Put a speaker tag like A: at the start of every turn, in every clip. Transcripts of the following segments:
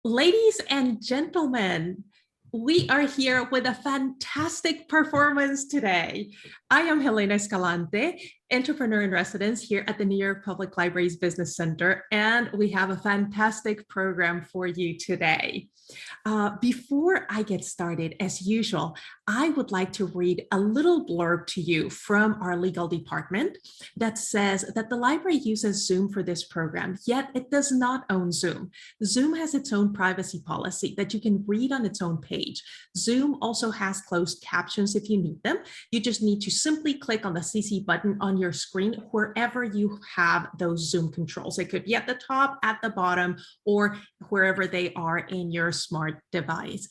A: Ladies and gentlemen, we are here with a fantastic performance today. I am Helena Escalante, entrepreneur in residence here at the New York Public Library's Business Center, and we have a fantastic program for you today. Before I get started, as usual, I would like to read a little blurb to you from our legal department that says that the library uses Zoom for this program, yet it does not own Zoom. Zoom has its own privacy policy that you can read on its own page. Zoom also has closed captions if you need them. You just need to simply click on the CC button on your screen wherever you have those Zoom controls. It could be at the top, at the bottom, or wherever they are in your smart device.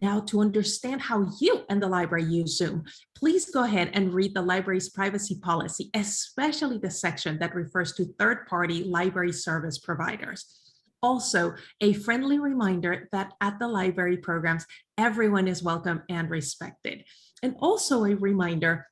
A: Now, to understand how you and the library use Zoom, please go ahead and read the library's privacy policy, especially the section that refers to third-party library service providers. Also, a friendly reminder that at the library programs, everyone is welcome and respected. And also a reminder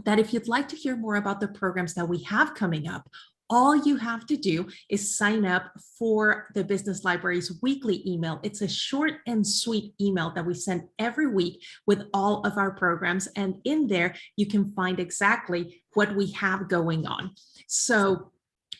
A: that if you'd like to hear more about the programs that we have coming up, all you have to do is sign up for the Business Library's weekly email. It's a short and sweet email that we send every week with all of our programs. And in there, you can find exactly what we have going on. So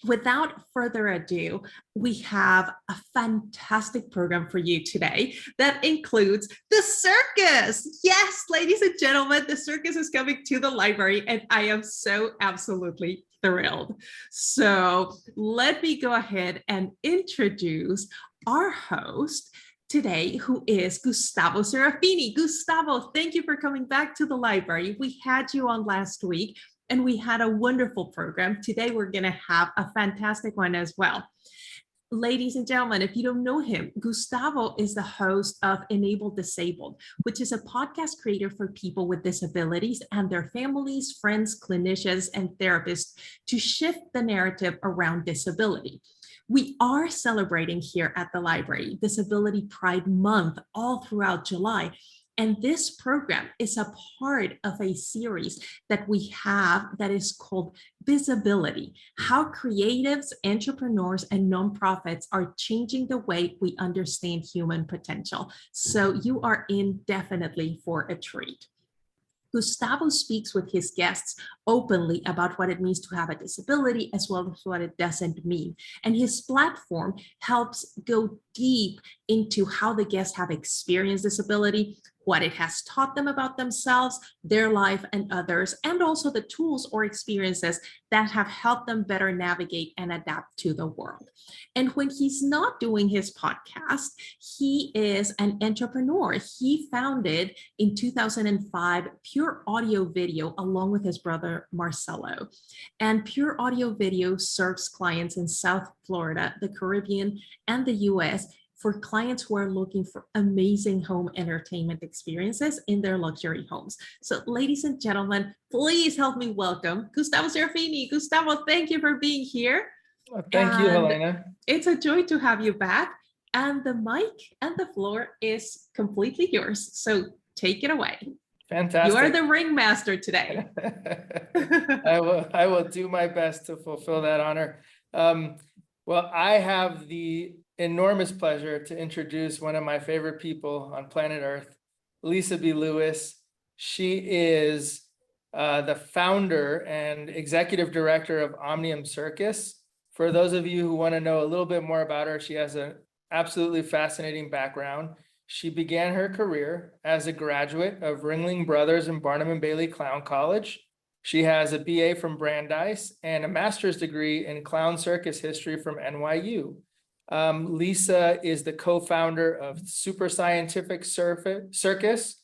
A: without further ado, we have a fantastic program for you today that includes the circus. Yes, ladies and gentlemen, the circus is coming to the library, and I am so absolutely thrilled. So let me go ahead and introduce our host today, who is Gustavo Serafini. Gustavo, thank you for coming back to the library. We had you on last week, and we had a wonderful program. Today, we're going to have a fantastic one as well. Ladies and gentlemen, if you don't know him, Gustavo is the host of Enabled Disabled, which is a podcast creator for people with disabilities and their families, friends, clinicians, and therapists to shift the narrative around disability. We are celebrating here at the library Disability Pride Month all throughout July. And this program is a part of a series that we have that is called Visibility: How Creatives, Entrepreneurs, and Nonprofits Are Changing the Way We Understand Human Potential. So you are in definitely for a treat. Gustavo speaks with his guests openly about what it means to have a disability as well as what it doesn't mean. And his platform helps go deep into how the guests have experienced disability, what it has taught them about themselves, their life, and others, and also the tools or experiences that have helped them better navigate and adapt to the world. And when he's not doing his podcast, he is an entrepreneur. He founded in 2005 Pure Audio Video along with his brother Marcelo. And Pure Audio Video serves clients in South Florida, the Caribbean, and the US for clients who are looking for amazing home entertainment experiences in their luxury homes. So ladies and gentlemen, please help me welcome Gustavo Serafini. Gustavo, thank you for being here.
B: Thank you, Helena.
A: It's a joy to have you back. And the mic and the floor is completely yours. So take it away.
B: Fantastic.
A: You are the ringmaster today.
B: I will do my best to fulfill that honor. Well, I have the enormous pleasure to introduce one of my favorite people on planet Earth, Lisa B. Lewis. She is the founder and executive director of Omnium Circus. For those of you who want to know a little bit more about her, she has an absolutely fascinating background. She began her career as a graduate of Ringling Brothers and Barnum and Bailey Clown College. She has a BA from Brandeis and a master's degree in clown circus history from NYU. Lisa is the co-founder of Super Scientific Circus.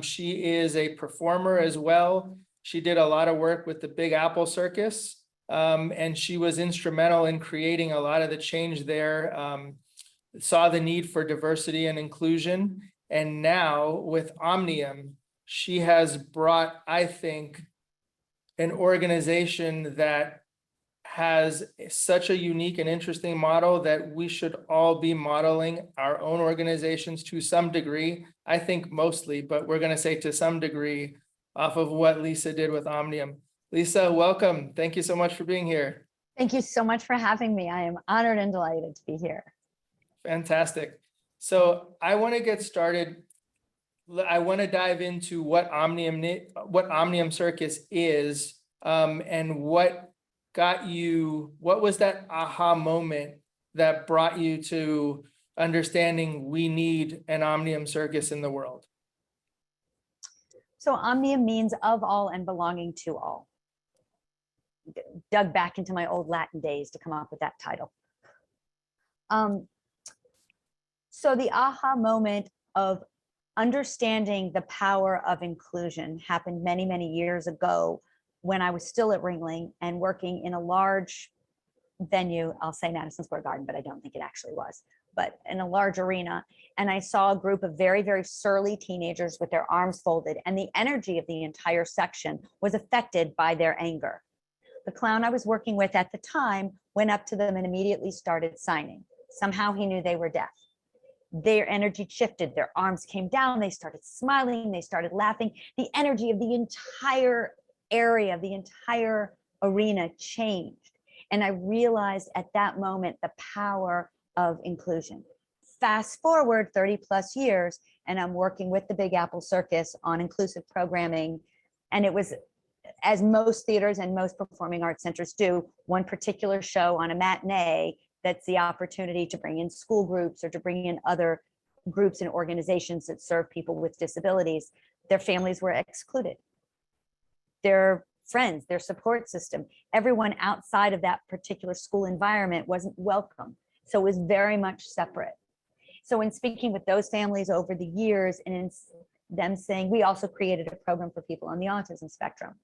B: She is a performer as well. She did a lot of work with the Big Apple Circus, and she was instrumental in creating a lot of the change there, saw the need for diversity and inclusion. And now with Omnium, she has brought, I think, an organization that has such a unique and interesting model that we should all be modeling our own organizations to some degree. I think mostly, but we're going to say to some degree off of what Lisa did with Omnium. Lisa, welcome. Thank you so much for being here.
C: Thank you so much for having me. I am honored and delighted to be here.
B: Fantastic. So I want to get started. I want to dive into what Omnium Circus is, and what was that aha moment that brought you to understanding we need an Omnium Circus in the world?
C: So omnium means of all and belonging to all. Dug back into my old Latin days to come up with that title. So the aha moment of understanding the power of inclusion happened many, many years ago when I was still at Ringling and working in a large venue. I'll say Madison Square Garden, but I don't think it actually was, but in a large arena. And I saw a group of very, very surly teenagers with their arms folded, and the energy of the entire section was affected by their anger. The clown I was working with at the time went up to them and immediately started signing. Somehow he knew they were deaf. Their energy shifted, their arms came down, they started smiling, they started laughing. The energy of the entire area, the entire arena changed. And I realized at that moment the power of inclusion. Fast forward 30 plus years, and I'm working with the Big Apple Circus on inclusive programming. And it was, as most theaters and most performing arts centers do, one particular show on a matinee that's the opportunity to bring in school groups or to bring in other groups and organizations that serve people with disabilities. Their families were excluded. Their friends, their support system, everyone outside of that particular school environment wasn't welcome. So it was very much separate. So in speaking with those families over the years and in them saying, we also created a program for people on the autism spectrum.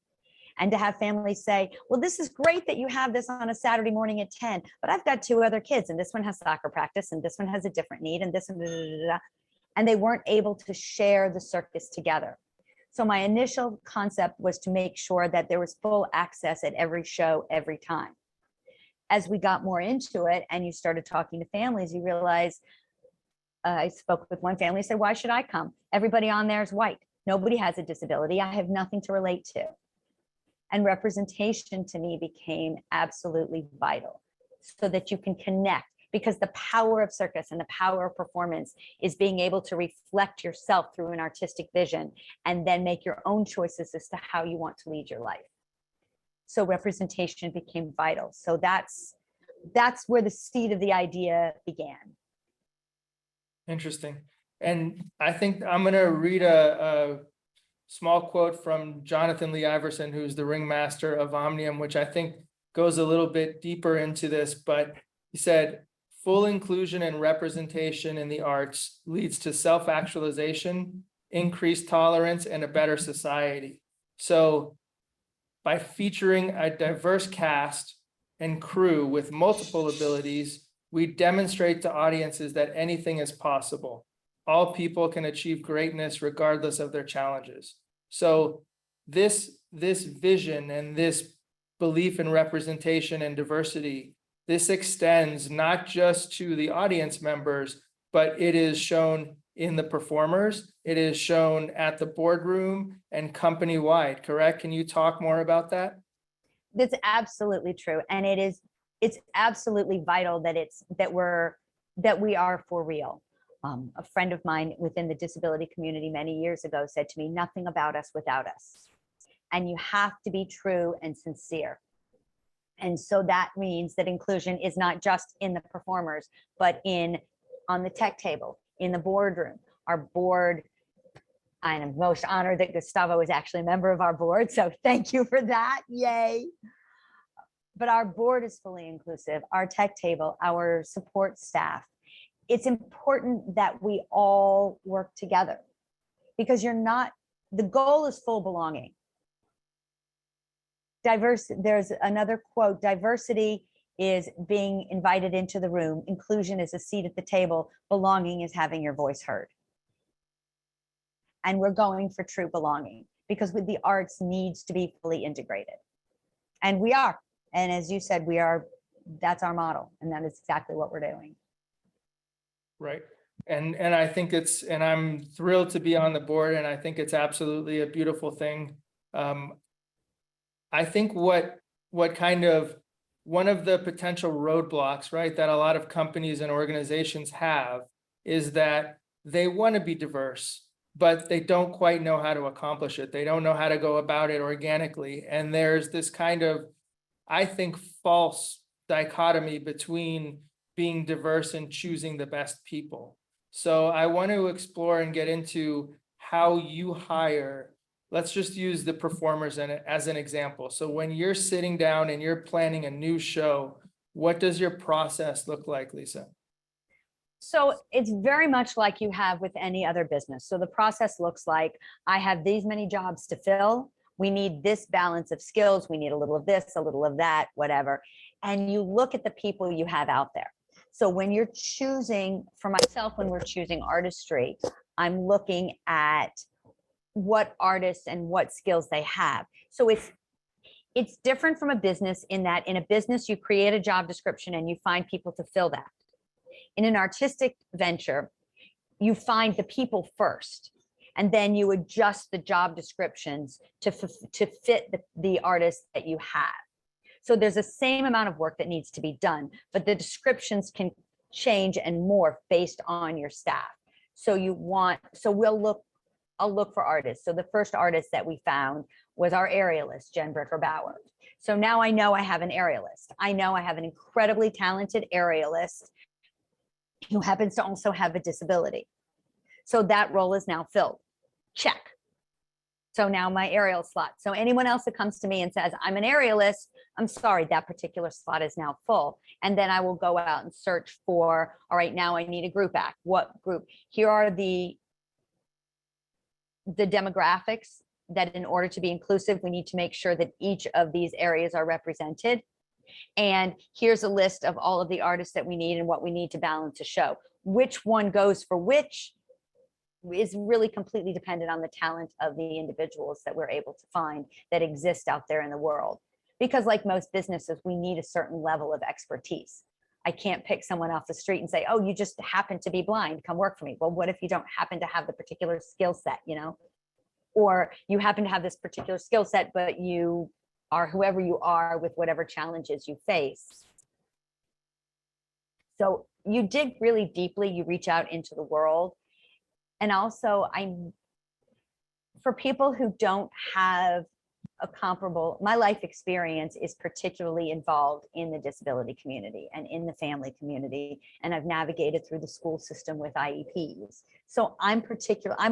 C: And to have families say, well, this is great that you have this on a Saturday morning at 10, but I've got 2 other kids and this one has soccer practice and this one has a different need and this one, and they weren't able to share the circus together. So my initial concept was to make sure that there was full access at every show, every time. As we got more into it and you started talking to families, you realize, I spoke with one family, said, why should I come? Everybody on there is white. Nobody has a disability. I have nothing to relate to. And representation to me became absolutely vital so that you can connect, because the power of circus and the power of performance is being able to reflect yourself through an artistic vision and then make your own choices as to how you want to lead your life. So representation became vital. So that's where the seed of the idea began.
B: Interesting. And I think I'm going to read a small quote from Jonathan Lee Iverson, who's the ringmaster of Omnium, which I think goes a little bit deeper into this, but he said, full inclusion and representation in the arts leads to self-actualization, increased tolerance, and a better society. So by featuring a diverse cast and crew with multiple abilities, we demonstrate to audiences that anything is possible. All people can achieve greatness regardless of their challenges. So this vision and this belief in representation and diversity, this extends not just to the audience members, but it is shown in the performers. It is shown at the boardroom and company-wide, correct? Can you talk more about that?
C: That's absolutely true. And it's absolutely vital that we are for real. A friend of mine within the disability community many years ago said to me, nothing about us without us. And you have to be true and sincere. And so that means that inclusion is not just in the performers, but on the tech table, in the boardroom. Our board, I am most honored that Gustavo is actually a member of our board. So thank you for that. Yay. But our board is fully inclusive, our tech table, our support staff. It's important that we all work together, because the goal is full belonging. There's another quote, diversity is being invited into the room. Inclusion is a seat at the table. Belonging is having your voice heard. And we're going for true belonging, because with the arts needs to be fully integrated. And we are. And as you said, that's our model. And that is exactly what we're doing.
B: Right. And I think and I'm thrilled to be on the board, and I think it's absolutely a beautiful thing. I think what kind of one of the potential roadblocks, right, that a lot of companies and organizations have is that they want to be diverse, but they don't quite know how to accomplish it. They don't know how to go about it organically. And there's this kind of, I think, false dichotomy between being diverse and choosing the best people. So I want to explore and get into how you hire. Let's just use the performers as an example. So when you're sitting down and you're planning a new show, what does your process look like, Lisa?
C: So it's very much like you have with any other business. So the process looks like, I have these many jobs to fill. We need this balance of skills. We need a little of this, a little of that, whatever. And you look at the people you have out there. So when you're choosing, for myself, when we're choosing artistry, I'm looking at what artists and what skills they have. So it's different from a business in that in a business, you create a job description and you find people to fill that. In an artistic venture, you find the people first, and then you adjust the job descriptions to fit the artists that you have. So there's the same amount of work that needs to be done, but the descriptions can change and morph based on your staff. So I'll look for artists. So the first artist that we found was our aerialist, Jen Bricker-Bauer. So now I know I have an aerialist. I know I have an incredibly talented aerialist who happens to also have a disability. So that role is now filled. Check. So now my aerial slot. So anyone else that comes to me and says, I'm an aerialist, I'm sorry, that particular slot is now full. And then I will go out and search for, all right, now I need a group act. What group? Here are the demographics that in order to be inclusive, we need to make sure that each of these areas are represented. And here's a list of all of the artists that we need and what we need to balance a show. Which one goes for which is really completely dependent on the talent of the individuals that we're able to find that exist out there in the world. Because like most businesses, we need a certain level of expertise. I can't pick someone off the street and say, oh, you just happen to be blind, come work for me. Well, what if you don't happen to have the particular skill set, or you happen to have this particular skill set, but you are whoever you are with whatever challenges you face. So you dig really deeply, you reach out into the world. And also for people who don't have a comparable, my life experience is particularly involved in the disability community and in the family community. And I've navigated through the school system with IEPs. So I'm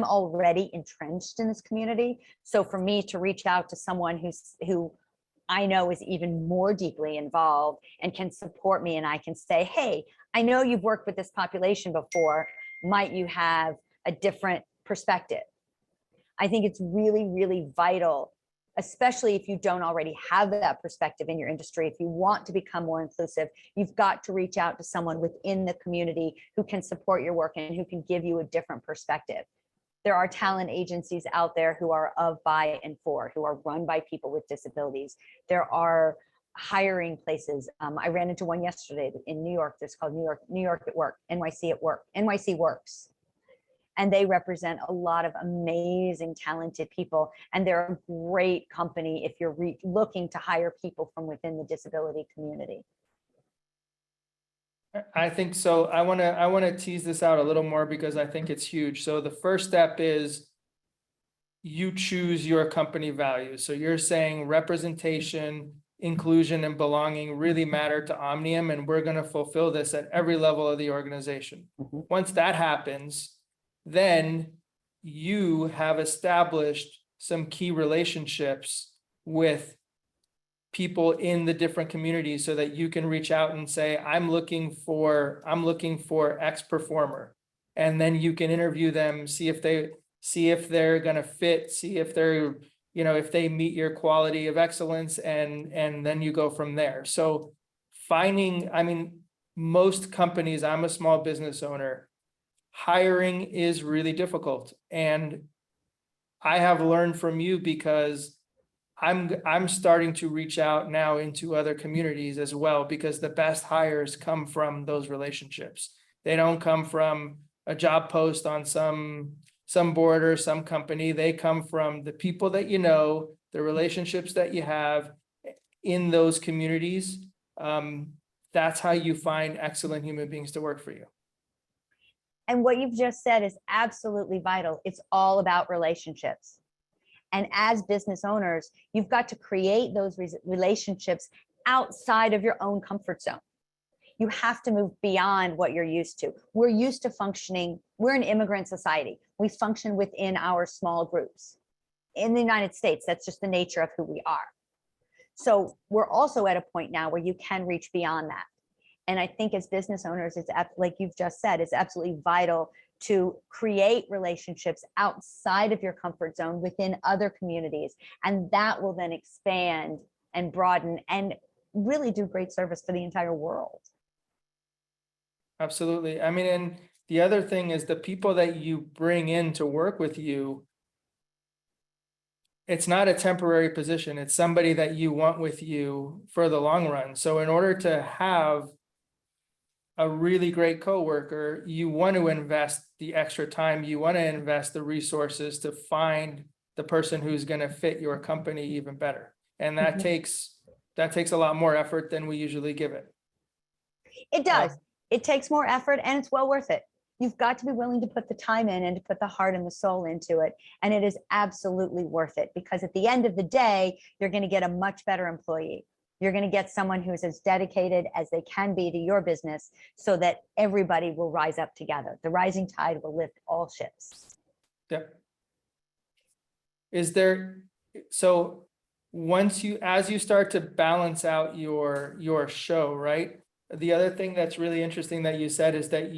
C: already entrenched in this community. So for me to reach out to someone who I know is even more deeply involved and can support me, and I can say, hey, I know you've worked with this population before. Might you have a different perspective? I think it's really, really vital, especially if you don't already have that perspective in your industry. If you want to become more inclusive, you've got to reach out to someone within the community who can support your work and who can give you a different perspective. There are talent agencies out there who are of, by, and for, who are run by people with disabilities. There are hiring places. I ran into one yesterday in New York. That's called New York at Work, NYC at Work, NYC Works. And they represent a lot of amazing, talented people. And they're a great company if you're looking to hire people from within the disability community.
B: I think so. I want to tease this out a little more because I think it's huge. So the first step is you choose your company values. So you're saying representation, inclusion, and belonging really matter to Omnium, and we're going to fulfill this at every level of the organization. Mm-hmm. Once that happens, then you have established some key relationships with people in the different communities so that you can reach out and say, I'm looking for X performer. And then you can interview them, see if they're going to fit, see if they're, if they meet your quality of excellence, and then you go from there. So most companies, I'm a small business owner, hiring is really difficult. And I have learned from you because I'm starting to reach out now into other communities as well, because the best hires come from those relationships. They don't come from a job post on some board or some company. They come from the people that the relationships that you have in those communities. That's how you find excellent human beings to work for you.
C: And what you've just said is absolutely vital. It's all about relationships. And as business owners, you've got to create those relationships outside of your own comfort zone. You have to move beyond what you're used to. We're used to functioning, we're an immigrant society. We function within our small groups. In the United States, that's just the nature of who we are. So we're also at a point now where you can reach beyond that. And I think as business owners, it's like you've just said, it's absolutely vital to create relationships outside of your comfort zone within other communities. And that will then expand and broaden and really do great service for the entire world.
B: Absolutely. I mean, and the other thing is the people that you bring in to work with you, it's not a temporary position. It's somebody that you want with you for the long run. So in order to have a really great coworker, you want to invest the extra time, you want to invest the resources to find the person who's going to fit your company even better. And that takes a lot more effort than we usually give it.
C: It does. It takes more effort and it's well worth it. You've got to be willing to put the time in and to put the heart and the soul into it. And it is absolutely worth it because at the end of the day, you're going to get a much better employee. You're going to get someone who's as dedicated as they can be to your business so that everybody will rise up together. The rising tide will lift all ships.
B: Yep. So as you start to balance out your show, right? The other thing that's really interesting that you said is that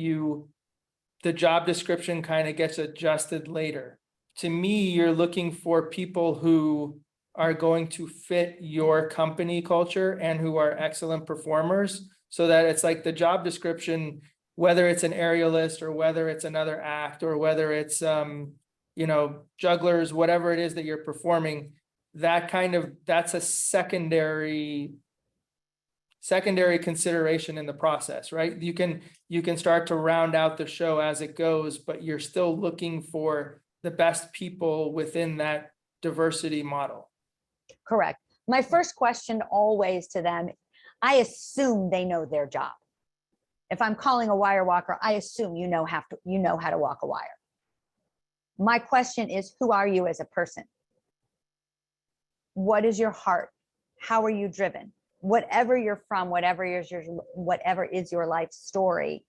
B: the job description kind of gets adjusted later. To me, you're looking for people who are going to fit your company culture and who are excellent performers, so that it's like the job description, whether it's an aerialist or whether it's another act or whether it's jugglers, whatever it is that you're performing, that's a secondary consideration in the process, right? You can start to round out the show as it goes, but you're still looking for the best people within that diversity model.
C: Correct. My first question always to them, I assume they know their job. If I'm calling a wire walker, I assume you know how to walk a wire. My question is, who are you as a person? What is your heart? How are you driven? Whatever you're from, whatever is your life story,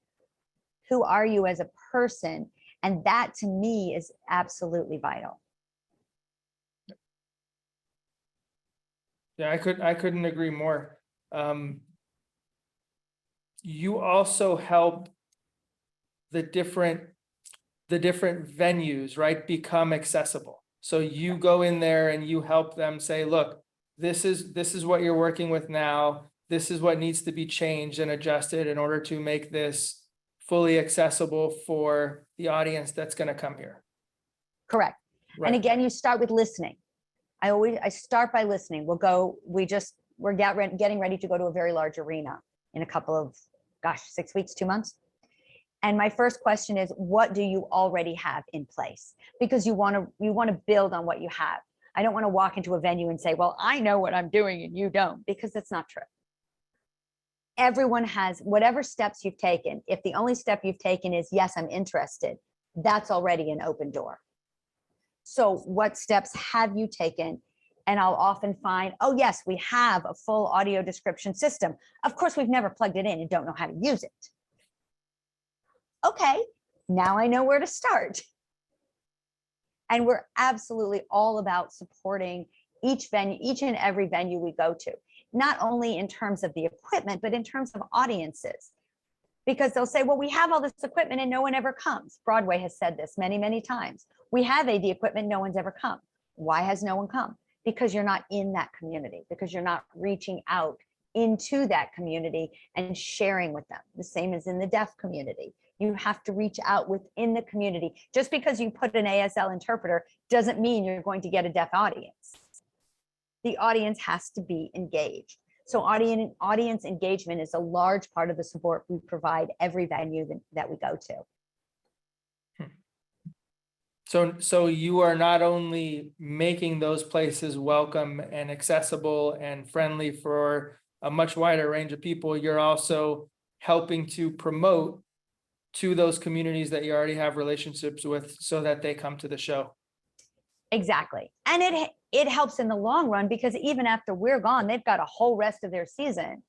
C: who are you as a person? And that to me is absolutely vital.
B: Yeah, I couldn't agree more. You also help the different venues, right, become accessible. So you go in there and you help them say, look, this is what you're working with now. This is what needs to be changed and adjusted in order to make this fully accessible for the audience that's going to come here.
C: Correct.
B: Right.
C: And again, you start with listening. I start by listening. We're getting ready to go to a very large arena in a couple of, 6 weeks, 2 months. And my first question is, what do you already have in place? Because you want to build on what you have. I don't want to walk into a venue and say, well, I know what I'm doing and you don't, because that's not true. Everyone has whatever steps you've taken. If the only step you've taken is, yes, I'm interested, that's already an open door. So what steps have you taken? And I'll often find, oh, yes, we have a full audio description system. Of course, we've never plugged it in and don't know how to use it. Okay, now I know where to start. And we're absolutely all about supporting each and every venue we go to, not only in terms of the equipment, but in terms of audiences. Because they'll say, well, we have all this equipment and no one ever comes. Broadway has said this many, many times. We have AD equipment, no one's ever come. Why has no one come? Because you're not in that community, because you're not reaching out into that community and sharing with them. The same as in the deaf community. You have to reach out within the community. Just because you put an ASL interpreter doesn't mean you're going to get a deaf audience. The audience has to be engaged. So audience engagement is a large part of the support we provide every venue that we go to.
B: So you are not only making those places welcome and accessible and friendly for a much wider range of people, you're also helping to promote to those communities that you already have relationships with so that they come to the show.
C: Exactly. And it helps in the long run, because even after we're gone, they've got a whole rest of their season.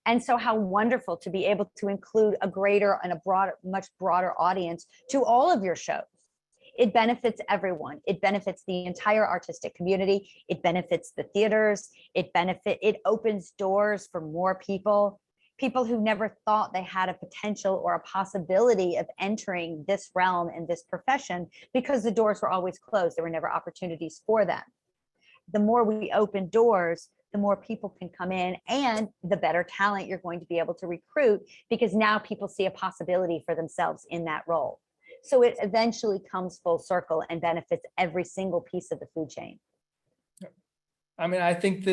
C: And so how wonderful to be able to include a greater and a broader, much broader audience to all of your shows. It benefits everyone. It benefits the entire artistic community. It benefits the theaters. It opens doors for more people who never thought they had a potential or a possibility of entering this realm and this profession, because the doors were always closed. There were never opportunities for them. The more we open doors, the more people can come in, and the better talent you're going to be able to recruit, because now people see a possibility for themselves in that role. So it eventually comes full circle and benefits every single piece of the food chain.
B: I mean, I think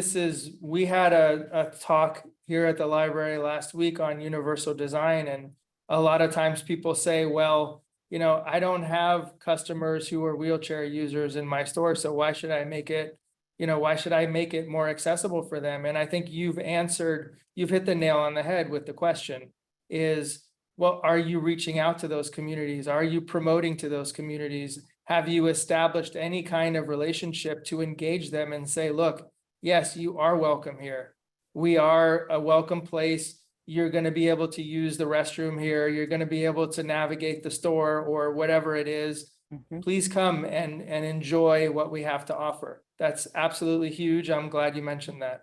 B: we had a talk here at the library last week on universal design. And a lot of times people say, well, I don't have customers who are wheelchair users in my store, so why should I make it more accessible for them? And I think you've hit the nail on the head with the question is, well, are you reaching out to those communities? Are you promoting to those communities? Have you established any kind of relationship to engage them and say, look, yes, you are welcome here. We are a welcome place. You're going to be able to use the restroom here. You're going to be able to navigate the store or whatever it is. Mm-hmm. Please come and enjoy what we have to offer. That's absolutely huge. I'm glad you mentioned that.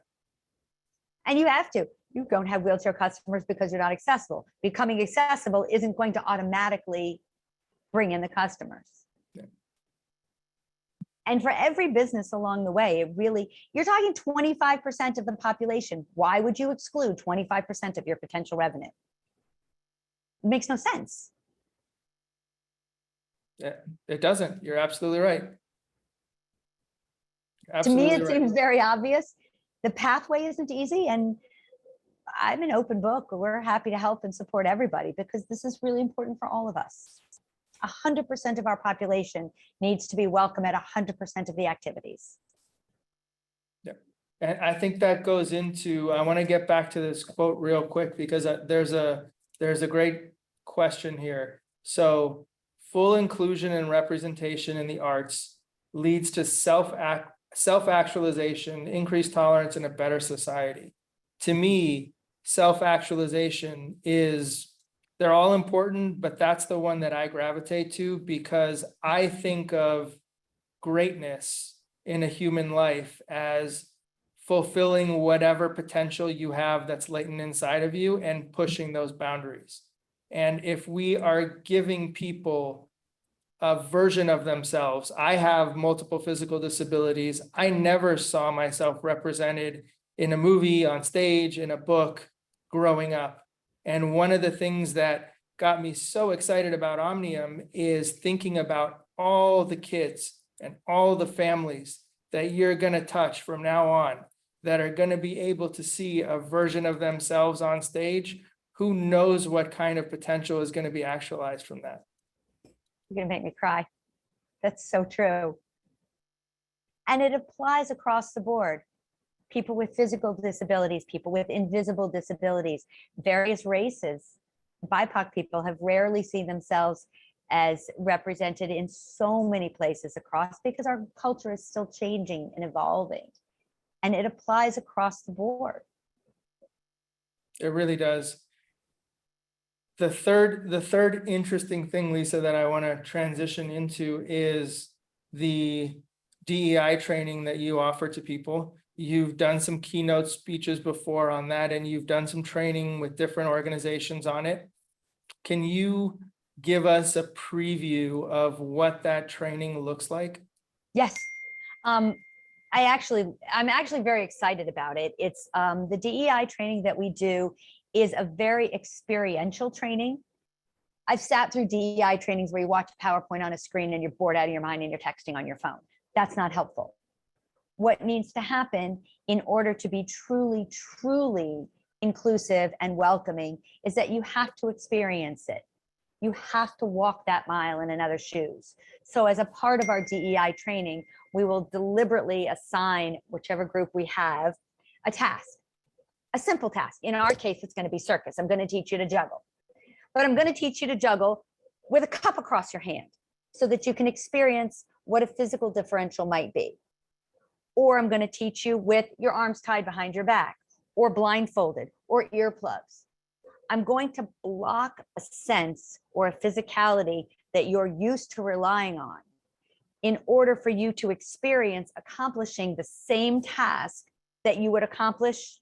C: And you have to. You don't have wheelchair customers because you're not accessible. Becoming accessible isn't going to automatically bring in the customers. Yeah. And for every business along the way, you're talking 25% of the population. Why would you exclude 25% of your potential revenue? It makes no sense.
B: Yeah, it doesn't. You're absolutely right.
C: To me, it seems very obvious. The pathway isn't easy, and I'm an open book. We're happy to help and support everybody, because this is really important for all of us. 100% of our population needs to be welcome at 100% of the activities.
B: Yeah, and I think that goes into, I want to get back to this quote real quick, because there's a great question here. So, full inclusion and representation in the arts leads to self-actualization, increased tolerance, and a better society. To me, self-actualization they're all important, but that's the one that I gravitate to, because I think of greatness in a human life as fulfilling whatever potential you have that's latent inside of you and pushing those boundaries. And if we are giving people a version of themselves, I have multiple physical disabilities. I never saw myself represented in a movie, on stage, in a book growing up. And one of the things that got me so excited about Omnium is thinking about all the kids and all the families that you're going to touch from now on, that are going to be able to see a version of themselves on stage. Who knows what kind of potential is going to be actualized from that?
C: You're going to make me cry. That's so true. And it applies across the board. People with physical disabilities, people with invisible disabilities, various races. BIPOC people have rarely seen themselves as represented in so many places across, because our culture is still changing and evolving. And it applies across the board.
B: It really does. The third interesting thing, Lisa, that I want to transition into is the DEI training that you offer to people. You've done some keynote speeches before on that, and you've done some training with different organizations on it. Can you give us a preview of what that training looks like?
C: Yes. I'm actually very excited about it. It's the DEI training that we do is a very experiential training. I've sat through DEI trainings where you watch PowerPoint on a screen and you're bored out of your mind and you're texting on your phone. That's not helpful. What needs to happen in order to be truly, truly inclusive and welcoming is that you have to experience it. You have to walk that mile in another's shoes. So as a part of our DEI training, we will deliberately assign whichever group we have a task, a simple task. In our case, it's going to be circus. I'm going to teach you to juggle. but I'm going to teach you to juggle with a cup across your hand so that you can experience what a physical differential might be. Or I'm going to teach you with your arms tied behind your back, or blindfolded, or earplugs. I'm going to block a sense or a physicality that you're used to relying on in order for you to experience accomplishing the same task that you would accomplish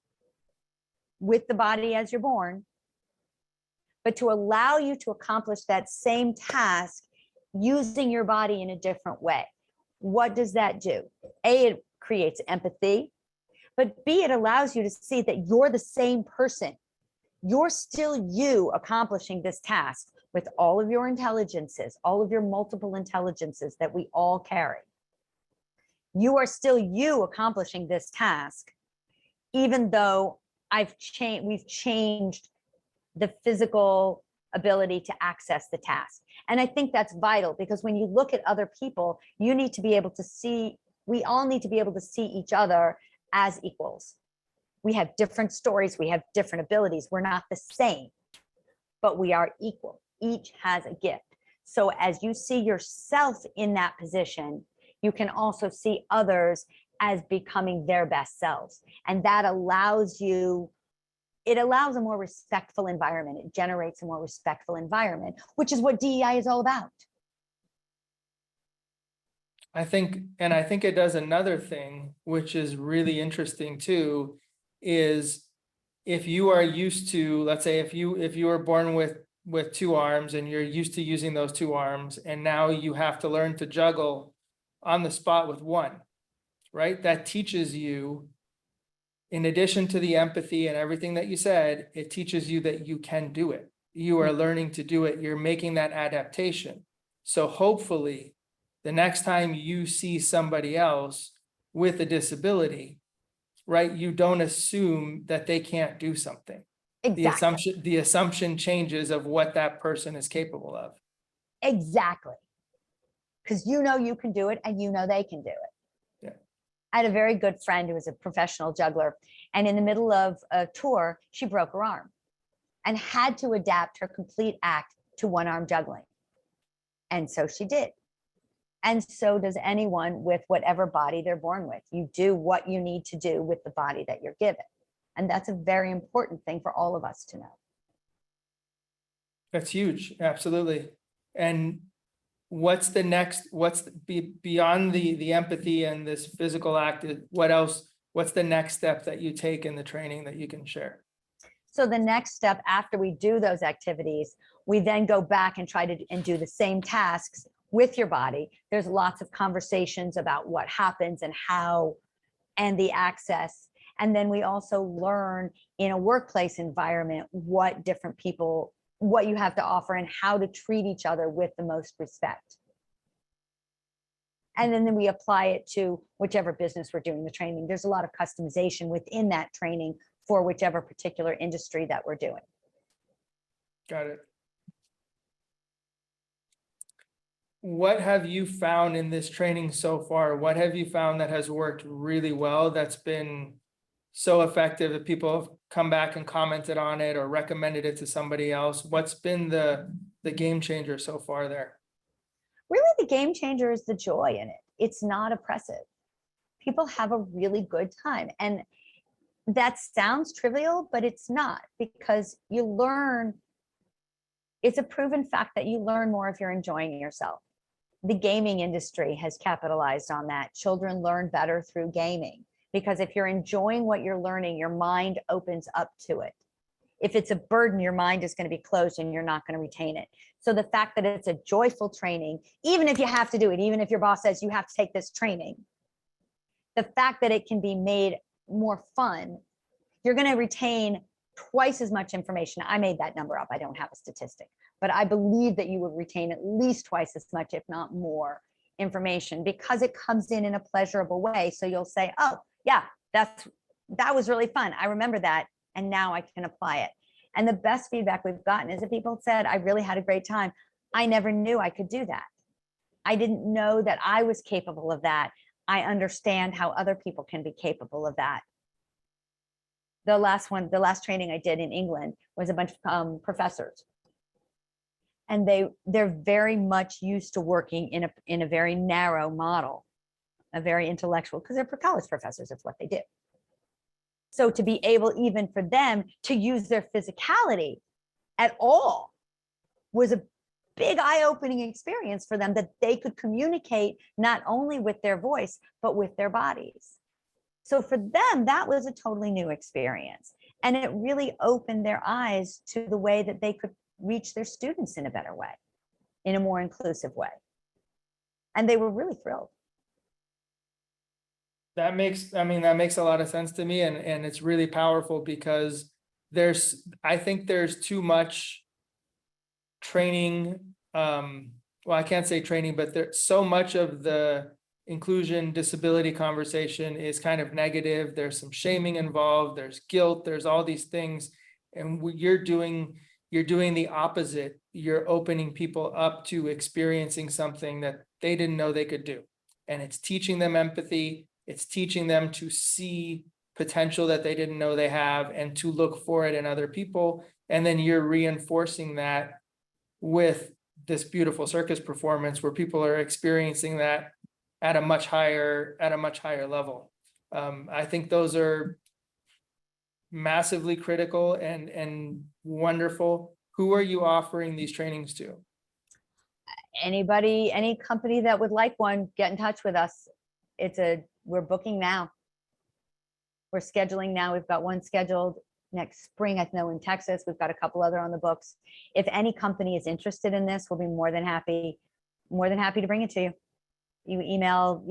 C: with the body as you're born, but to allow you to accomplish that same task using your body in a different way. What does that do? A, it creates empathy, but B, it allows you to see that you're the same person. You're still you accomplishing this task with all of your intelligences, all of your multiple intelligences that we all carry. You are still you accomplishing this task, even though we've changed the physical ability to access the task. And I think that's vital, because when you look at other people, you need to be able to see, we all need to be able to see each other as equals. We have different stories, we have different abilities, we're not the same, but we are equal. Each has a gift. So as you see yourself in that position, you can also see others as becoming their best selves. And that allows you, it allows a more respectful environment. It generates a more respectful environment, which is what DEI is all about.
B: I think it does another thing, which is really interesting too, is if you are used to, let's say if you were born with two arms and you're used to using those two arms, and now you have to learn to juggle on the spot with one, right? That teaches you, in addition to the empathy and everything that you said, it teaches you that you can do it. You are learning to do it. You're making that adaptation. So hopefully the next time you see somebody else with a disability, right, you don't assume that they can't do something.
C: Exactly.
B: The assumption changes of what that person is capable of.
C: Exactly. Because you know you can do it, and you know they can do it.
B: Yeah.
C: I had a very good friend who was a professional juggler, and in the middle of a tour, she broke her arm and had to adapt her complete act to one-arm juggling. And so she did. And so does anyone with whatever body they're born with. You do what you need to do with the body that you're given. And that's a very important thing for all of us to know.
B: That's huge. Absolutely. And what's the next, beyond the empathy and this physical act, what else, what's the next step that you take in the training that you can share?
C: So the next step after we do those activities, we then go back and try to do the same tasks with your body. There's lots of conversations about what happens and how, and the access. And then we also learn in a workplace environment what different people, what you have to offer and how to treat each other with the most respect. And then we apply it to whichever business we're doing the training. There's a lot of customization within that training for whichever particular industry that we're doing.
B: Got it. What have you found in this training so far? What have you found that has worked really well, that's been so effective that people have come back and commented on it or recommended it to somebody else? What's been the game changer so far there?
C: Really, the game changer is the joy in it. It's not oppressive. People have a really good time. And that sounds trivial, but it's not, because you learn, it's a proven fact that you learn more if you're enjoying yourself. The gaming industry has capitalized on that. Children learn better through gaming, because if you're enjoying what you're learning, your mind opens up to it. If it's a burden, your mind is going to be closed and you're not going to retain it. So the fact that it's a joyful training, even if you have to do it, even if your boss says you have to take this training, the fact that it can be made more fun, you're going to retain twice as much information. I made that number up. I don't have a statistic, but I believe that you would retain at least twice as much, if not more, information, because it comes in a pleasurable way. So you'll say, oh yeah, that was really fun. I remember that. And now I can apply it. And the best feedback we've gotten is that people said, I really had a great time. I never knew I could do that. I didn't know that I was capable of that. I understand how other people can be capable of that. The last training I did in England was a bunch of professors. And they're very much used to working in a very narrow model, a very intellectual, because they're college professors, it's what they do. So to be able, even for them, to use their physicality at all was a big eye-opening experience for them, that they could communicate not only with their voice, but with their bodies. So for them, that was a totally new experience. And it really opened their eyes to the way that they could reach their students in a better way, in a more inclusive way. And they were really thrilled.
B: That makes a lot of sense to me, and it's really powerful because I think there's too much training. Well, I can't say training, but there's so much of the inclusion disability conversation is kind of negative. There's some shaming involved, there's guilt, there's all these things. And you're doing the opposite. You're opening people up to experiencing something that they didn't know they could do. And it's teaching them empathy. It's teaching them to see potential that they didn't know they have and to look for it in other people. And then you're reinforcing that with this beautiful circus performance where people are experiencing that at a much higher level. I think those are massively critical and wonderful. Who are you offering these trainings to?
C: Anybody, any company that would like one, get in touch with us. We're booking now. We're scheduling now. We've got one scheduled next spring, I know, in Texas. We've got a couple other on the books. If any company is interested in this, we'll be more than happy to bring it to you. You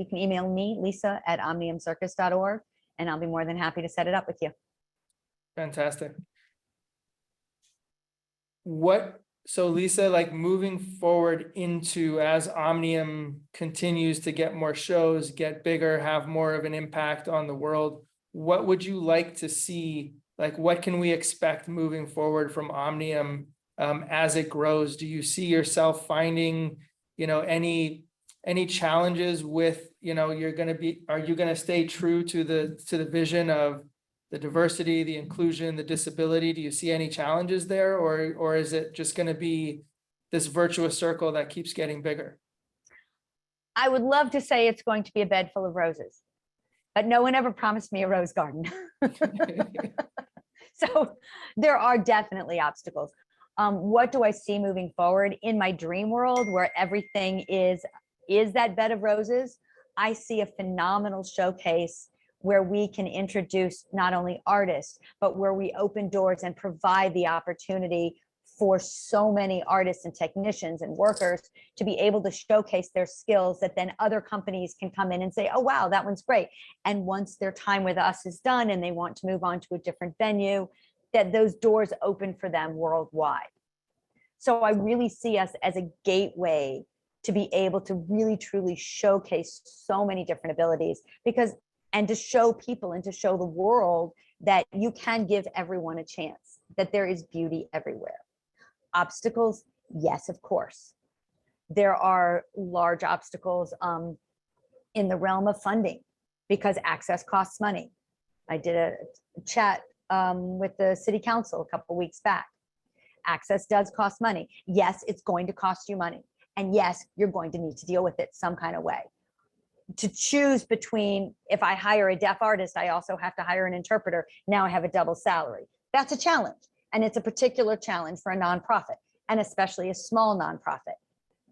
C: can email me, Lisa, at omniumcircus.org, and I'll be more than happy to set it up with you.
B: Fantastic. So Lisa, like moving forward into, as Omnium continues to get more shows, get bigger, have more of an impact on the world, what would you like to see? Like, what can we expect moving forward from Omnium as it grows? Do you see yourself finding, any challenges with, are you going to stay true to the vision of the diversity, the inclusion, the disability? Do you see any challenges there, or is it just going to be this virtuous circle that keeps getting bigger?
C: I would love to say it's going to be a bed full of roses, but no one ever promised me a rose garden. So there are definitely obstacles. What do I see moving forward in my dream world where everything is that bed of roses? I see a phenomenal showcase where we can introduce not only artists, but where we open doors and provide the opportunity for so many artists and technicians and workers to be able to showcase their skills, that then other companies can come in and say, oh, wow, that one's great. And once their time with us is done and they want to move on to a different venue, that those doors open for them worldwide. So I really see us as a gateway to be able to really, truly showcase so many different abilities, and to show people and to show the world that you can give everyone a chance, that there is beauty everywhere. Obstacles, yes, of course. There are large obstacles in the realm of funding, because access costs money. I did a chat with the city council a couple of weeks back. Access does cost money. Yes, it's going to cost you money. And yes, you're going to need to deal with it some kind of way. To choose between, if I hire a deaf artist, I also have to hire an interpreter. Now I have a double salary. That's a challenge. And it's a particular challenge for a nonprofit, and especially a small nonprofit.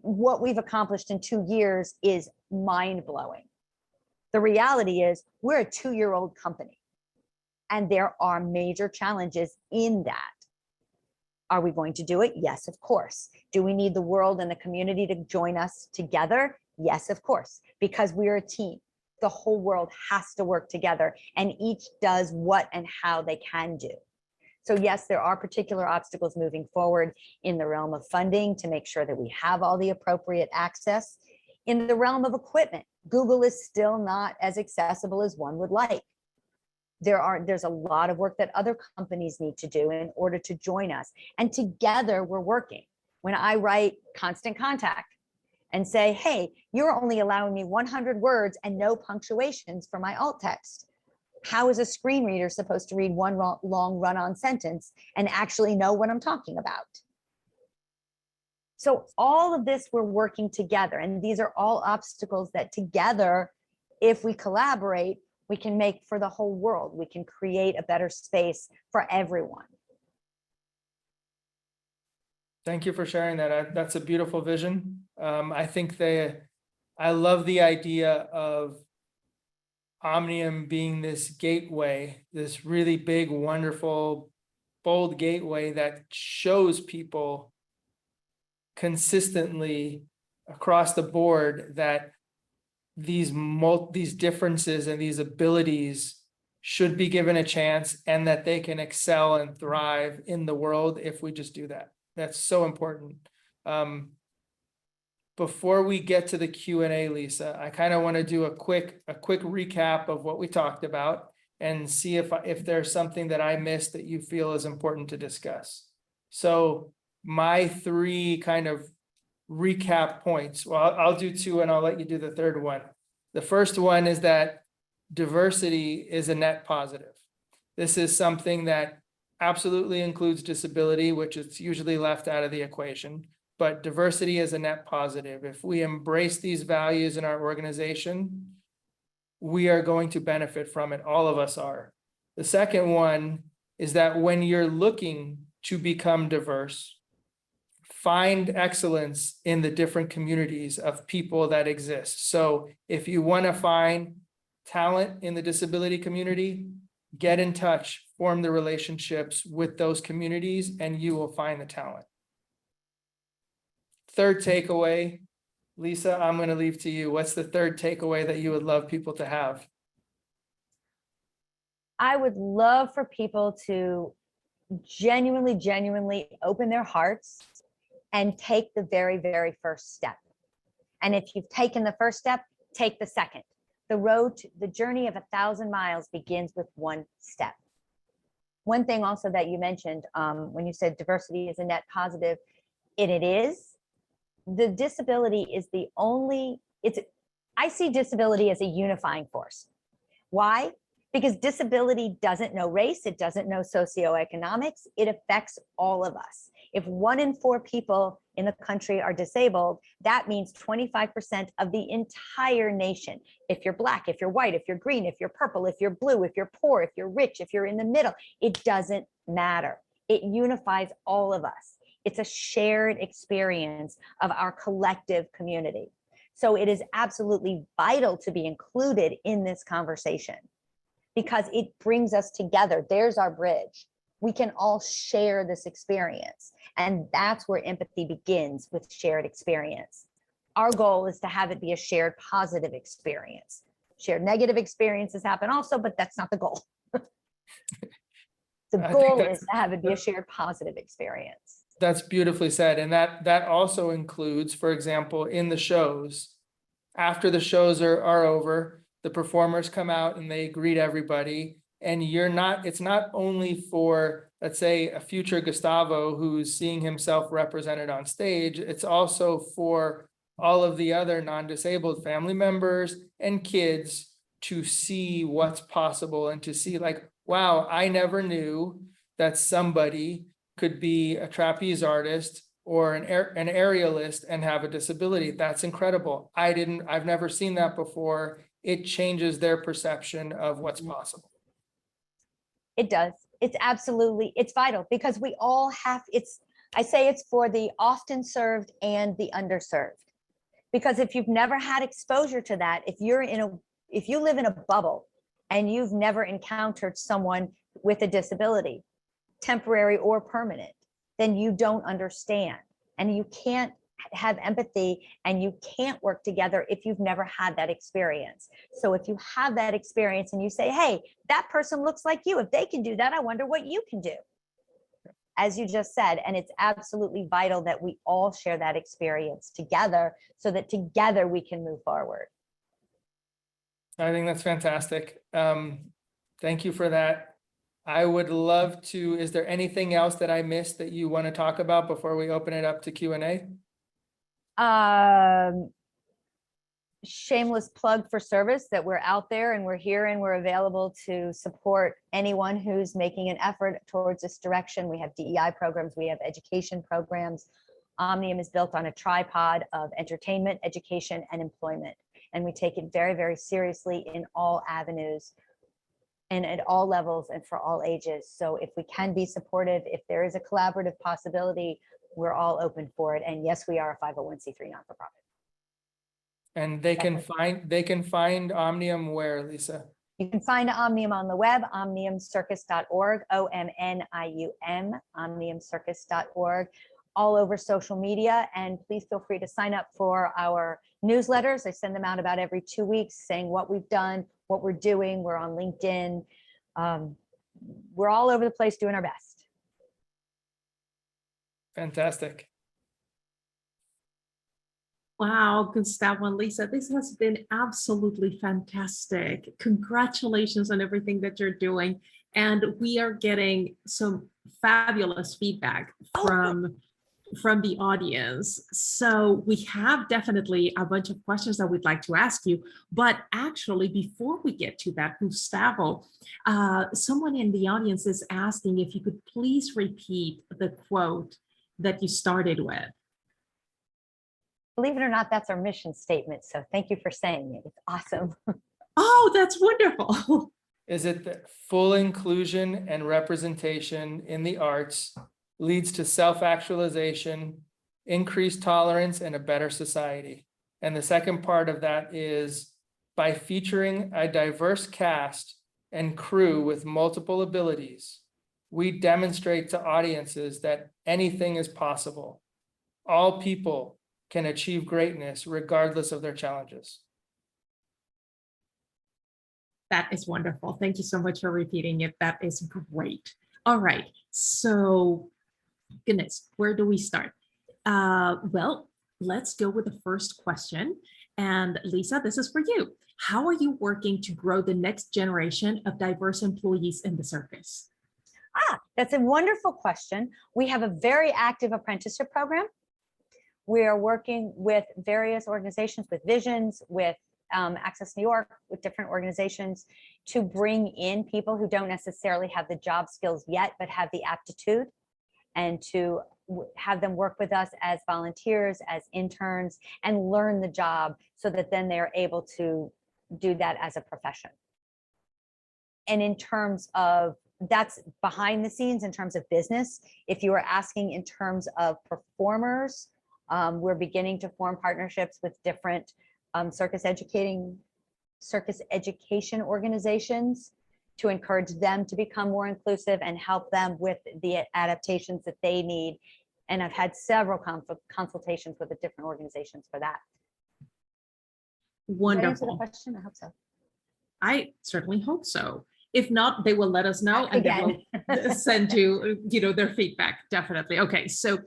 C: What we've accomplished in 2 years is mind-blowing. The reality is we're a 2-year-old company, and there are major challenges in that. Are we going to do it? Yes, of course. Do we need the world and the community to join us together? Yes, of course, because we're a team. The whole world has to work together, and each does what and how they can do. So yes, there are particular obstacles moving forward in the realm of funding to make sure that we have all the appropriate access. In the realm of equipment, Google is still not as accessible as one would like. There's a lot of work that other companies need to do in order to join us. And together we're working. When I write Constant Contact and say, hey, you're only allowing me 100 words and no punctuations for my alt text. How is a screen reader supposed to read one long run-on sentence and actually know what I'm talking about? So all of this, we're working together, and these are all obstacles that together, if we collaborate, we can make for the whole world. We can create a better space for everyone.
B: Thank you for sharing that. That's a beautiful vision. I think I love the idea of Omnium being this gateway, this really big, wonderful, bold gateway that shows people consistently across the board that these differences and these abilities should be given a chance, and that they can excel and thrive in the world if we just do that. That's so important. Before we get to the Q&A, Lisa, I kind of want to do a quick recap of what we talked about and see if there's something that I missed that you feel is important to discuss. So my 3 kind of recap points. Well, I'll do 2 and I'll let you do the third one. The first one is that diversity is a net positive. This is something that absolutely includes disability, which is usually left out of the equation, but diversity is a net positive. If we embrace these values in our organization, we are going to benefit from it. All of us are. The second one is that when you're looking to become diverse, find excellence in the different communities of people that exist. So if you want to find talent in the disability community, get in touch, form the relationships with those communities, and you will find the talent. Third takeaway, Lisa, I'm going to leave to you. What's the third takeaway that you would love people to have?
C: I would love for people to genuinely open their hearts and take the very, very first step. And if you've taken the first step, take the second. The journey of 1,000 miles begins with one step. One thing also that you mentioned when you said diversity is a net positive, and it is, the disability is I see disability as a unifying force. Why? Because disability doesn't know race, it doesn't know socioeconomics, it affects all of us. If 1 in 4 people in the country are disabled, that means 25% of the entire nation. If you're Black, if you're white, if you're green, if you're purple, if you're blue, if you're poor, if you're rich, if you're in the middle, it doesn't matter. It unifies all of us. It's a shared experience of our collective community. So it is absolutely vital to be included in this conversation because it brings us together. There's our bridge. We can all share this experience. And that's where empathy begins, with shared experience. Our goal is to have it be a shared positive experience. Shared negative experiences happen also, but that's not the goal. The goal is to have it be a shared positive experience.
B: That's beautifully said. And that also includes, for example, in the shows, after the shows are over, the performers come out and they greet everybody. And it's not only for, let's say, a future Gustavo who's seeing himself represented on stage, it's also for all of the other non-disabled family members and kids to see what's possible and to see like, wow, I never knew that somebody could be a trapeze artist or an aerialist and have a disability. That's incredible. I've never seen that before. It changes their perception of what's possible.
C: It does. It's vital because we all I say it's for the often served and the underserved. Because if you've never had exposure to that, if you live in a bubble and you've never encountered someone with a disability, temporary or permanent, then you don't understand, and you can't have empathy and you can't work together if you've never had that experience. So if you have that experience and you say, hey, that person looks like you, if they can do that, I wonder what you can do. As you just said, and it's absolutely vital that we all share that experience together so that together we can move forward.
B: I think that's fantastic. Thank you for that. I would love to, is there anything else that I missed that you want to talk about before we open it up to Q&A?
C: Shameless plug for service that we're out there and we're here and we're available to support anyone who's making an effort towards this direction. We have DEI programs, we have education programs. Omnium is built on a tripod of entertainment, education, and employment. And we take it very, very seriously in all avenues and at all levels and for all ages. So if we can be supportive, if there is a collaborative possibility, we're all open for it. And yes, we are a 501c3 not-for-profit.
B: And they can find Omnium where, Lisa?
C: You can find Omnium on the web, omniumcircus.org, OMNIUM, omniumcircus.org, all over social media. And please feel free to sign up for our newsletters. I send them out about every 2 weeks saying what we've done, what we're doing. We're on LinkedIn. We're all over the place doing our best.
B: Fantastic.
A: Wow, Gustavo and Lisa, this has been absolutely fantastic. Congratulations on everything that you're doing. And we are getting some fabulous feedback from the audience. So we have definitely a bunch of questions that we'd like to ask you. But actually, before we get to that, Gustavo, someone in the audience is asking if you could please repeat the quote that you started with.
C: Believe it or not, that's our mission statement. So thank you for saying it. It's awesome.
A: Oh, that's wonderful.
B: Is it that full inclusion and representation in the arts leads to self-actualization, increased tolerance, and a better society? And the second part of that is by featuring a diverse cast and crew with multiple abilities, we demonstrate to audiences that anything is possible. All people can achieve greatness regardless of their challenges.
A: That is wonderful. Thank you so much for repeating it. That is great. All right. So, goodness, where do we start? Well, let's go with the first question. And Lisa, this is for you. How are you working to grow the next generation of diverse employees in the circus?
C: That's a wonderful question. We have a very active apprenticeship program. We are working with various organizations, with Visions, with Access New York, with different organizations to bring in people who don't necessarily have the job skills yet, but have the aptitude, and to have them work with us as volunteers, as interns, and learn the job so that then they're able to do that as a profession. And in terms of, that's behind the scenes in terms of business. If you are asking in terms of performers, we're beginning to form partnerships with different circus education organizations to encourage them to become more inclusive and help them with the adaptations that they need. And I've had several consultations with the different organizations for that.
A: Wonderful.
C: Did I answer the question? I hope so.
A: I certainly hope so. If not, they will let us know and
C: Again.
A: they will send you, their feedback. Definitely. Okay. So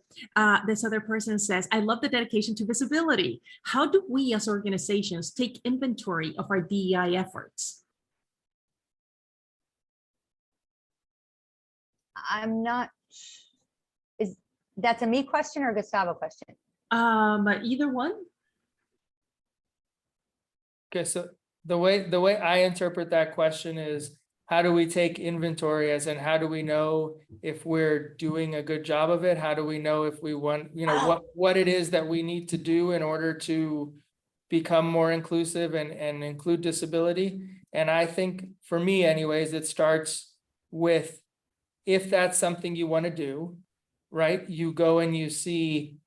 A: this other person says, I love the dedication to visibility. How do we as organizations take inventory of our DEI efforts?
C: I'm not, that's a me question or a Gustavo question?
A: Either one.
B: Okay, so the way I interpret that question is, how do we take inventory, as in how do we know if we're doing a good job of it? How do we know if we want, what it is that we need to do in order to become more inclusive and include disability? And I think for me anyways, it starts with, if that's something you want to do, right? You go and you see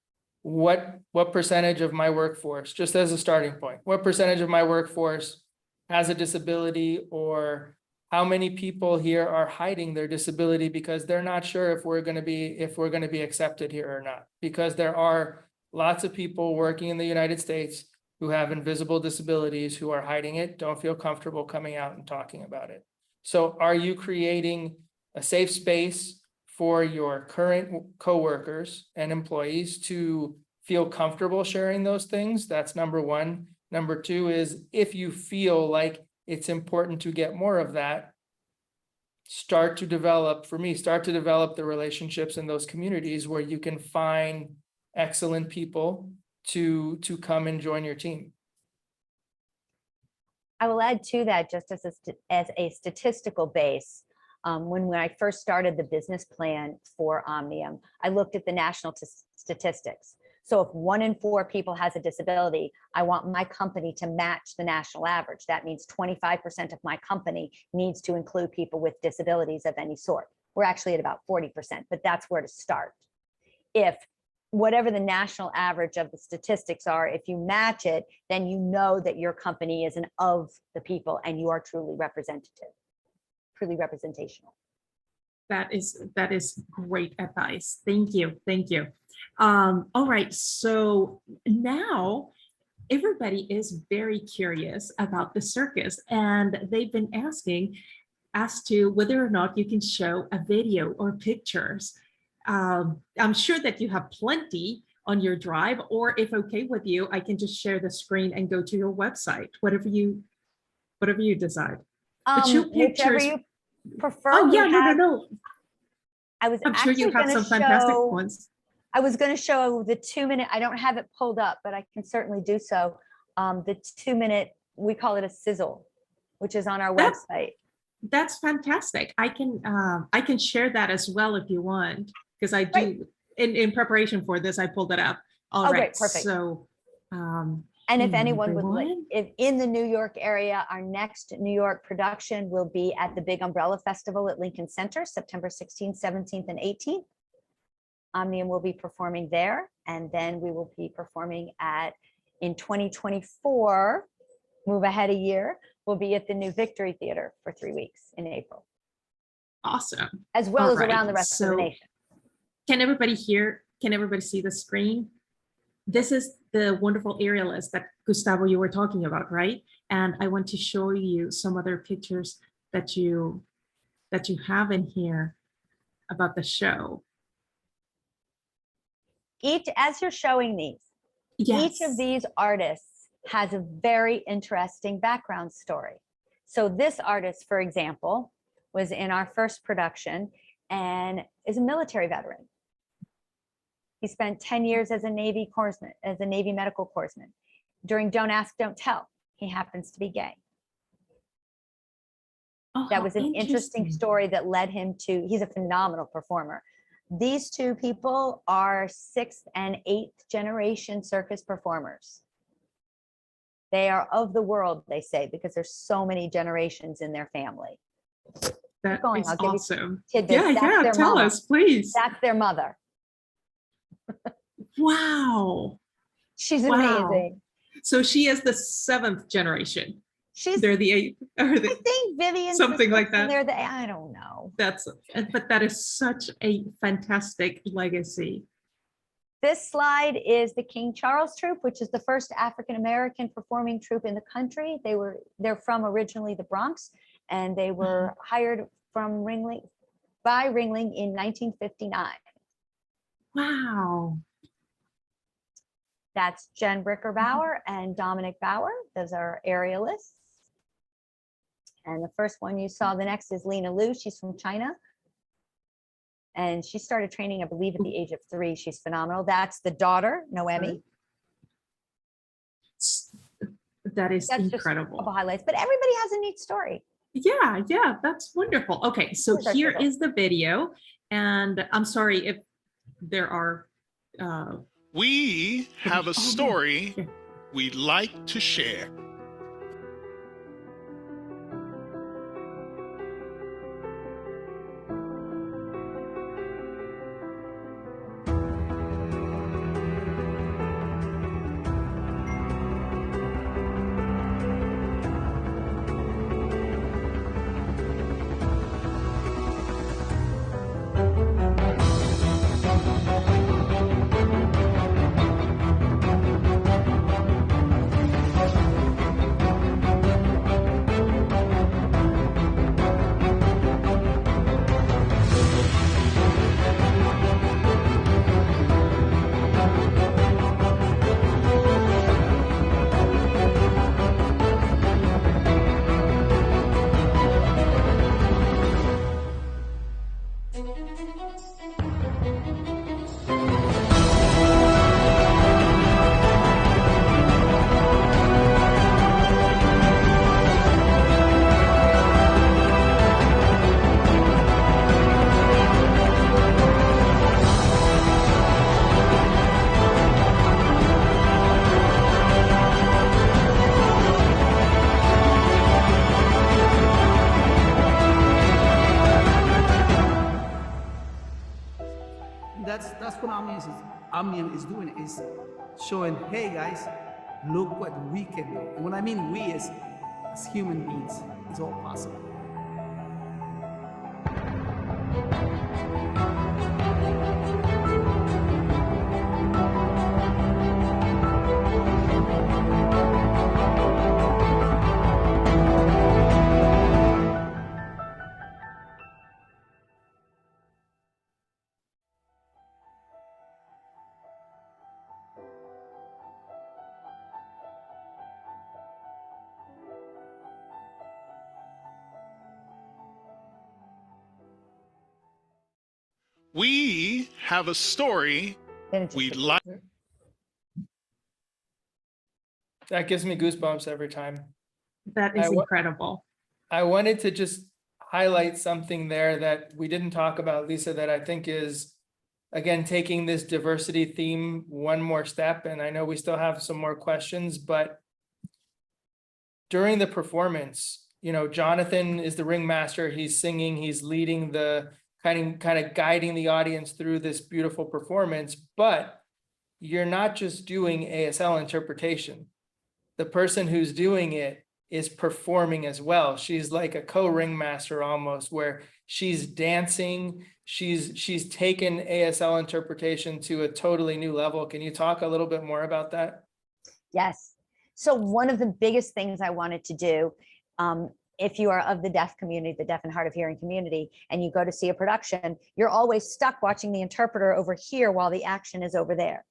B: what percentage of my workforce, just as a starting point, what percentage of my workforce has a disability, or how many people here are hiding their disability because they're not sure if we're going to be accepted here or not, because there are lots of people working in the United States who have invisible disabilities who are hiding it, don't feel comfortable coming out and talking about it. So are you creating a safe space for your current coworkers and employees to feel comfortable sharing those things? That's number one. Number two is, if you feel like it's important to get more of that, start to develop the relationships in those communities where you can find excellent people to come and join your team.
C: I will add to that, just as a statistical base, When I first started the business plan for Omnium, I looked at the national statistics. So if 1 in 4 people has a disability, I want my company to match the national average. That means 25% of my company needs to include people with disabilities of any sort. We're actually at about 40%, but that's where to start. If whatever the national average of the statistics are, if you match it, then you know that your company is an of the people and you are truly representative, truly representational.
A: That is great advice. Thank you. Thank you. All right. So now everybody is very curious about the circus, and they've been asking as to whether or not you can show a video or pictures. I'm sure that you have plenty on your drive, or if okay with you, I can just share the screen and go to your website, whatever you decide. But show
C: Whichever
A: pictures.
C: you prefer.
A: Oh yeah, no. I'm sure you have some fantastic ones.
C: I was going to show the 2-minute. I don't have it pulled up, but I can certainly do so. The 2-minute, we call it a sizzle, which is on our website.
A: That's fantastic. I can share that as well if you want, because I do in preparation for this, I pulled it up. All right,
C: perfect.
A: So,
C: and if anyone would like, if in the New York area, our next New York production will be at the Big Umbrella Festival at Lincoln Center, September 16th, 17th, and 18th. Omnium will be performing there, and then we will be performing in 2024, move ahead a year, we'll be at the New Victory Theater for 3 weeks in April.
A: Awesome.
C: As well as around the rest of the nation.
A: Can everybody hear? Can everybody see the screen? This is the wonderful aerialist that Gustavo, you were talking about, right? And I want to show you some other pictures that you have in here about the show.
C: As you're showing these, each of these artists has a very interesting background story. So this artist, for example, was in our first production and is a military veteran. He spent 10 years as a Navy corpsman, as a Navy medical corpsman. During Don't Ask, Don't Tell, he happens to be gay.
A: Oh,
C: that was an interesting story that led him to, he's a phenomenal performer. These two people are 6th and 8th generation circus performers. They are of the world, they say, because there's so many generations in their family.
A: That is awesome.
C: Yeah,
A: tell us, please.
C: That's their mother.
A: Wow.
C: She's amazing.
A: So she is the 7th generation. They're the 8th, or the,
C: I think Vivian,
A: something like that.
C: They're the, I don't know.
A: But that is such a fantastic legacy.
C: This slide is the King Charles Troupe, which is the first African-American performing troupe in the country. They're from originally the Bronx, and they were hired by Ringling in 1959.
A: Wow.
C: That's Jen Bricker-Bauer and Dominic Bauer. Those are aerialists. And the first one you saw, the next is Lena Liu. She's from China. And she started training, I believe, at the age of 3. She's phenomenal. That's the daughter, Noemi.
A: That is incredible.
C: Just a couple highlights, but everybody has a neat story.
A: Yeah, that's wonderful. Okay, so here is the video. And I'm sorry if there are...
D: we have a story we'd like to share.
E: that's what Omnium is doing, is showing, hey guys, look what we can do. And when I mean we, is as human beings, it's all possible.
D: We have a story
C: Then it's just
D: we'd
C: a-
D: like.
B: That gives me goosebumps every time.
A: That is incredible.
B: I wanted to just highlight something there that we didn't talk about, Lisa, that I think is, again, taking this diversity theme one more step. And I know we still have some more questions, but during the performance, you know, Jonathan is the ringmaster. He's singing, he's leading the kind of guiding the audience through this beautiful performance, but you're not just doing ASL interpretation. The person who's doing it is performing as well. She's like a co-ringmaster almost, where she's dancing, she's taken ASL interpretation to a totally new level. Can you talk a little bit more about that?
C: Yes. So one of the biggest things I wanted to do, if you are of the deaf community, the deaf and hard of hearing community, and you go to see a production, you're always stuck watching the interpreter over here while the action is over there.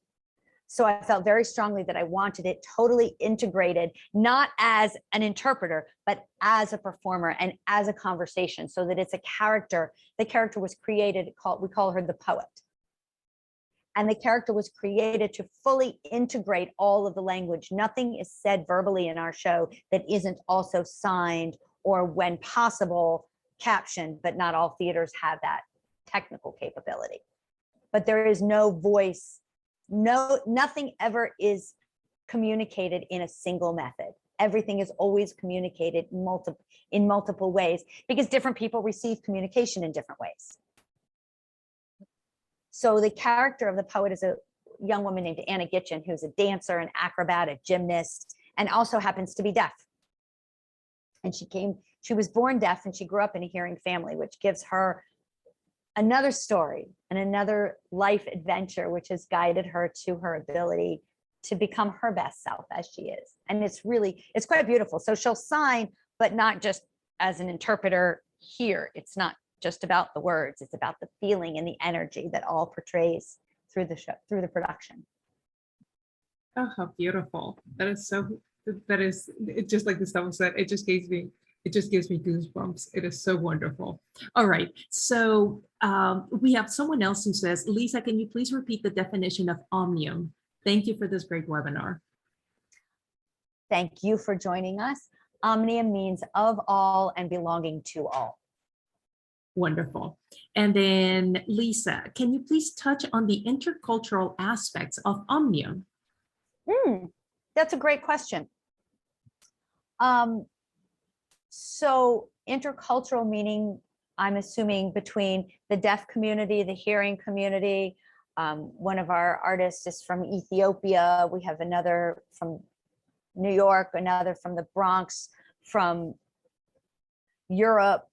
C: So I felt very strongly that I wanted it totally integrated, not as an interpreter, but as a performer and as a conversation, so that it's a character. The character was created, we call her the poet. And the character was created to fully integrate all of the language. Nothing is said verbally in our show that isn't also signed or, when possible, captioned, but not all theaters have that technical capability. But there is no voice, nothing ever is communicated in a single method. Everything is always communicated in multiple ways, because different people receive communication in different ways. So the character of the poet is a young woman named Anna Gitchen, who's a dancer, an acrobat, a gymnast, and also happens to be deaf. And she was born deaf, and she grew up in a hearing family, which gives her another story and another life adventure, which has guided her to her ability to become her best self as she is. And it's quite beautiful. So she'll sign, but not just as an interpreter here. It's not just about the words, it's about the feeling and the energy that all portrays through the show, through the production.
A: Oh, how beautiful. It's just like Gustavo said, it just gives me goosebumps. It is so wonderful. All right, so we have someone else who says, Lisa, can you please repeat the definition of Omnium? Thank you for this great webinar.
C: Thank you for joining us. Omnium means of all and belonging to all.
A: Wonderful. And then Lisa, can you please touch on the intercultural aspects of Omnium?
C: That's a great question. So intercultural meaning, I'm assuming, between the deaf community, the hearing community. One of our artists is from Ethiopia. We have another from New York, another from the Bronx, from Europe.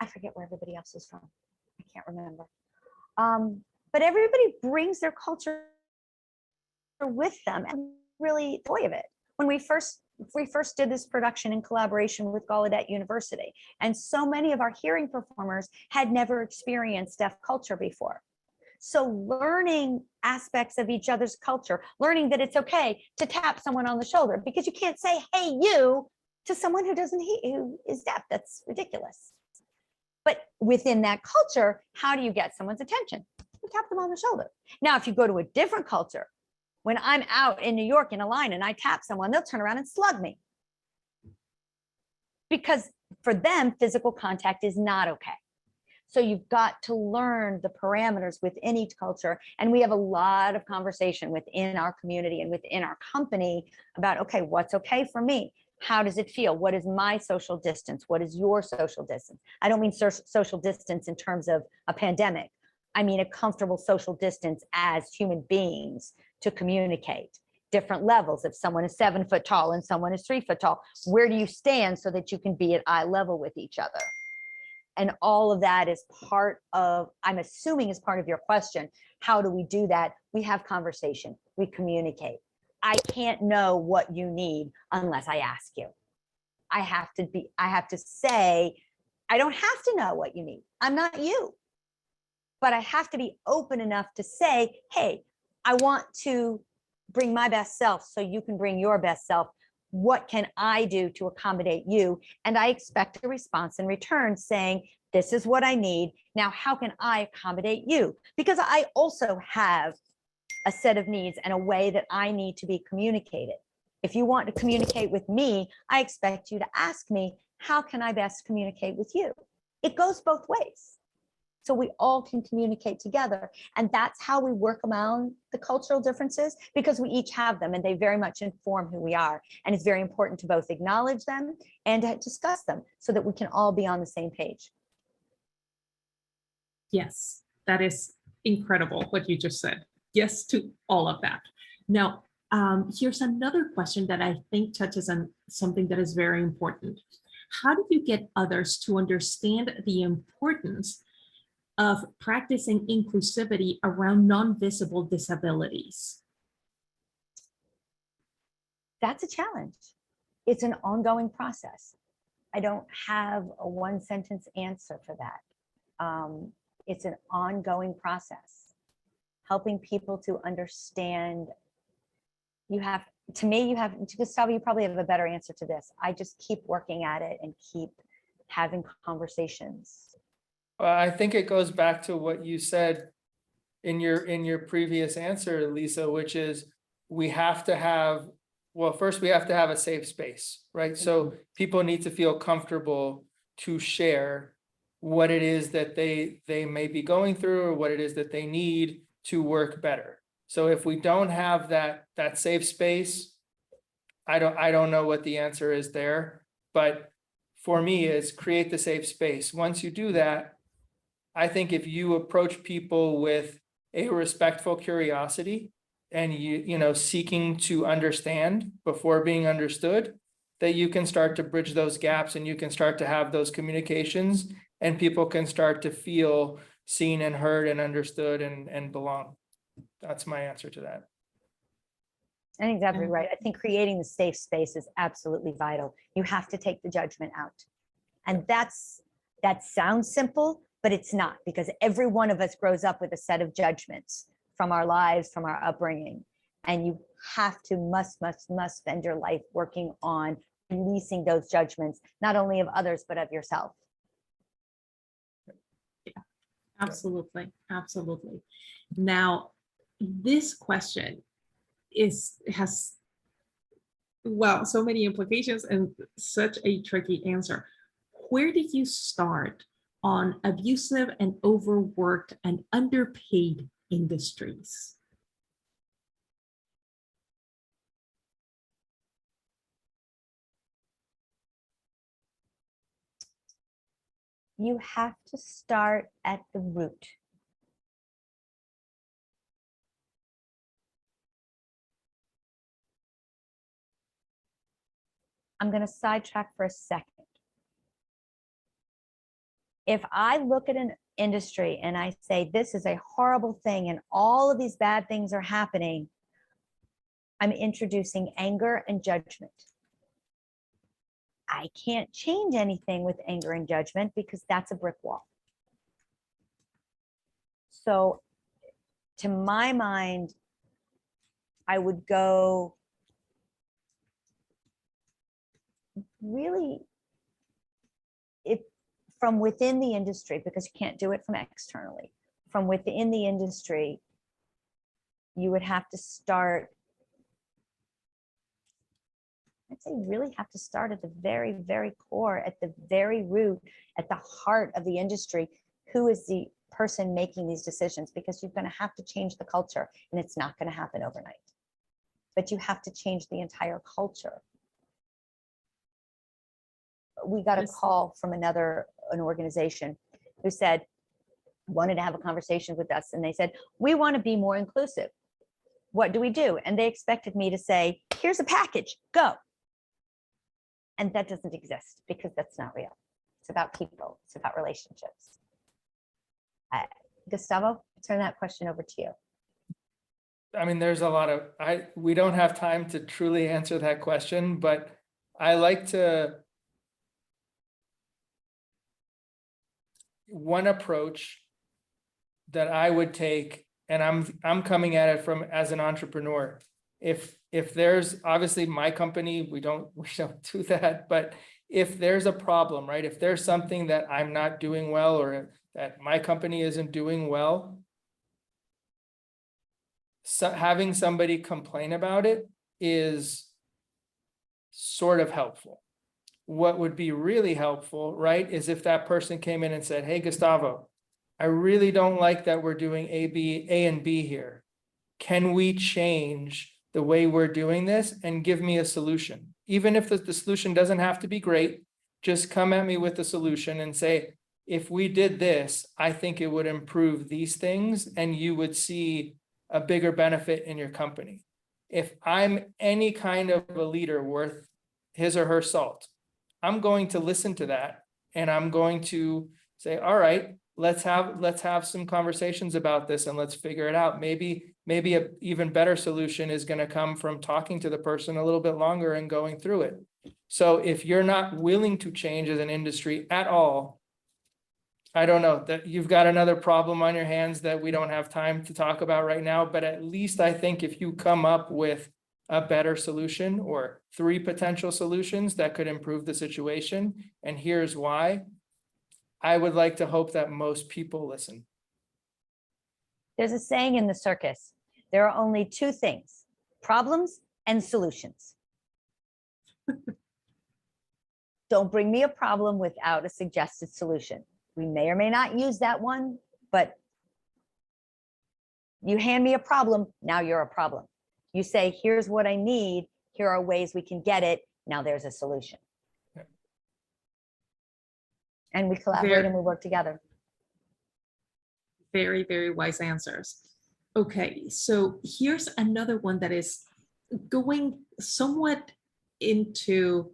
C: I forget where everybody else is from. I can't remember. But everybody brings their culture with them, and really enjoy of it. When we first did this production in collaboration with Gallaudet University, and so many of our hearing performers had never experienced deaf culture before. So learning aspects of each other's culture, learning that it's okay to tap someone on the shoulder, because you can't say, hey, you, to someone who is deaf. That's ridiculous. But within that culture, how do you get someone's attention? You tap them on the shoulder. Now, if you go to a different culture, when I'm out in New York in a line and I tap someone, they'll turn around and slug me. Because for them, physical contact is not okay. So you've got to learn the parameters within each culture. And we have a lot of conversation within our community and within our company about, okay, what's okay for me? How does it feel? What is my social distance? What is your social distance? I don't mean social distance in terms of a pandemic. I mean a comfortable social distance as human beings to communicate. Different levels. If someone is 7 foot tall and someone is 3 foot tall, where do you stand so that you can be at eye level with each other? And all of that is part of, I'm assuming is part of your question. How do we do that? We have conversation, we communicate. I can't know what you need unless I ask you. I have to say, I don't have to know what you need. I'm not you. But I have to be open enough to say, hey, I want to bring my best self so you can bring your best self. What can I do to accommodate you? And I expect a response in return saying, this is what I need. Now, how can I accommodate you? Because I also have a set of needs and a way that I need to be communicated. If you want to communicate with me, I expect you to ask me, how can I best communicate with you? It goes both ways. So we all can communicate together. And that's how we work around the cultural differences, because we each have them and they very much inform who we are. And it's very important to both acknowledge them and to discuss them so that we can all be on the same page.
A: Yes, that is incredible what you just said. Yes to all of that. Now, here's another question that I think touches on something that is very important. How do you get others to understand the importance of practicing inclusivity around non-visible disabilities?
C: That's a challenge. It's an ongoing process. I don't have a one-sentence answer for that. It's an ongoing process. Helping people to understand. Gustavo, you probably have a better answer to this. I just keep working at it and keep having conversations.
B: Well, I think it goes back to what you said in your previous answer, Lisa, which is we have to have, well, first we have to have a safe space, right? So people need to feel comfortable to share what it is that they may be going through or what it is that they need to work better. So if we don't have that safe space, I don't know what the answer is there, but for me is create the safe space. Once you do that, I think if you approach people with a respectful curiosity and you seeking to understand before being understood, that you can start to bridge those gaps and you can start to have those communications and people can start to feel seen and heard and understood and belong. That's my answer to that.
C: I think that's right. I think creating the safe space is absolutely vital. You have to take the judgment out. And that sounds simple, but it's not, because every one of us grows up with a set of judgments from our lives, from our upbringing. And you have to, must spend your life working on releasing those judgments, not only of others, but of yourself.
A: Yeah, absolutely. Absolutely. Now, this question has so many implications and such a tricky answer. Where did you start on abusive and overworked and underpaid industries?
C: You have to start at the root. I'm going to sidetrack for a second. If I look at an industry and I say, this is a horrible thing and all of these bad things are happening, I'm introducing anger and judgment. I can't change anything with anger and judgment because that's a brick wall. So to my mind, I would go really from within the industry, because you can't do it from externally. From within the industry, you would have to start, I'd say really have to start at the very, very core, at the very root, at the heart of the industry. Who is the person making these decisions? Because you're going to have to change the culture, and it's not going to happen overnight. But you have to change the entire culture. we got a
A: Yes.
C: call from an organization who said, wanted to have a conversation with us. And they said, we want to be more inclusive. What do we do? And they expected me to say, here's a package, go. And that doesn't exist because that's not real. It's about people. It's about relationships. Gustavo, I'll turn that question over to you.
B: I mean, there's a lot of, we don't have time to truly answer that question, but I like to, one approach that I would take, and I'm coming at it from as an entrepreneur. If there's, obviously my company, we don't do that, but if there's a problem, right? If there's something that I'm not doing well, or that my company isn't doing well, so having somebody complain about it is sort of helpful. What would be really helpful, right, is if that person came in and said, hey, Gustavo, I really don't like that we're doing A and B here. Can we change the way we're doing this and give me a solution? Even if the solution doesn't have to be great, just come at me with the solution and say, if we did this, I think it would improve these things and you would see a bigger benefit in your company. If I'm any kind of a leader worth his or her salt, I'm going to listen to that and I'm going to say, all right, let's have some conversations about this and let's figure it out. Maybe a even better solution is going to come from talking to the person a little bit longer and going through it. So if you're not willing to change as an industry at all, I don't know, that you've got another problem on your hands that we don't have time to talk about right now, but at least I think if you come up with a better solution or 3 potential solutions that could improve the situation, and here's why, I would like to hope that most people listen.
C: There's a saying in the circus, there are only 2 things, problems and solutions. Don't bring me a problem without a suggested solution. We may or may not use that one, but you hand me a problem, now you're a problem. You say, here's what I need, here are ways we can get it, now there's a solution.
B: Yeah.
C: And we collaborate and we work together.
A: Very, very wise answers. Okay, so here's another one that is going somewhat into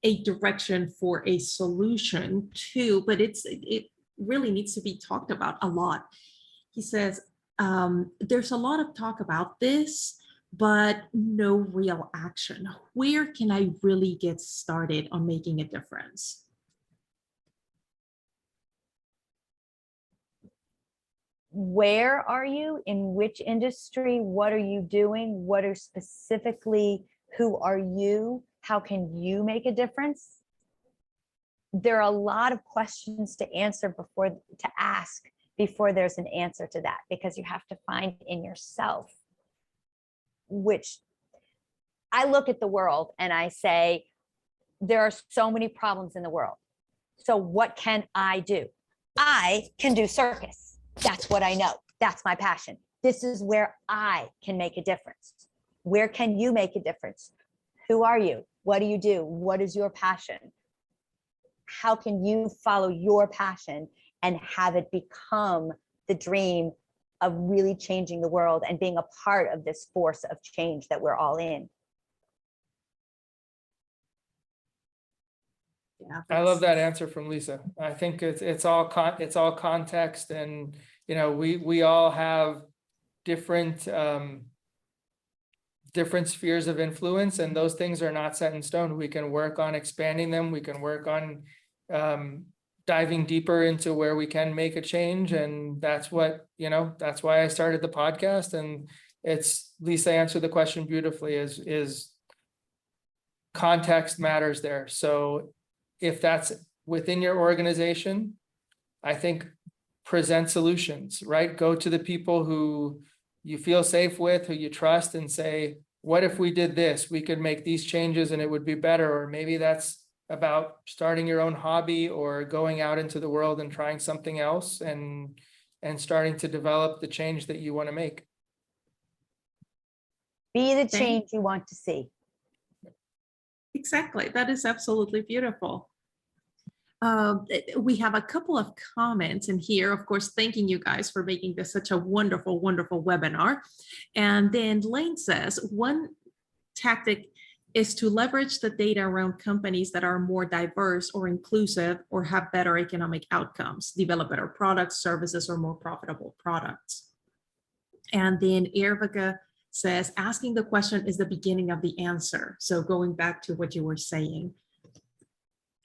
A: a direction for a solution too, but it really needs to be talked about a lot. He says, there's a lot of talk about this, but no real action. Where can I really get started on making a difference?
C: Where are you? In which industry? What are you doing? What are specifically, who are you? How can you make a difference? There are a lot of questions to ask before there's an answer to that, because you have to find in yourself, which I look at the world and I say, there are so many problems in the world. So what can I do? I can do circus. That's what I know. That's my passion. This is where I can make a difference. Where can you make a difference? Who are you? What do you do? What is your passion? How can you follow your passion and have it become the dream of really changing the world and being a part of this force of change that we're all in?
A: Yeah,
B: I love that answer from Lisa. I think it's all context, and we all have different different spheres of influence, and those things are not set in stone. We can work on expanding them. We can work on diving deeper into where we can make a change, and that's what that's why I started the podcast. And it's, Lisa answered the question beautifully. Is context matters there. So if that's within your organization, I think present solutions, right? Go to the people who you feel safe with, who you trust, and say, what if we did this? We could make these changes and it would be better. Or maybe that's about starting your own hobby or going out into the world and trying something else and starting to develop the change that you want to make.
C: Be the change you want to see.
A: Exactly. That is absolutely beautiful. We have a couple of comments in here, of course, thanking you guys for making this such a wonderful, wonderful webinar. And then Lane says, one tactic is to leverage the data around companies that are more diverse or inclusive or have better economic outcomes, develop better products, services, or more profitable products. And then Irvika says, asking the question is the beginning of the answer. So going back to what you were saying,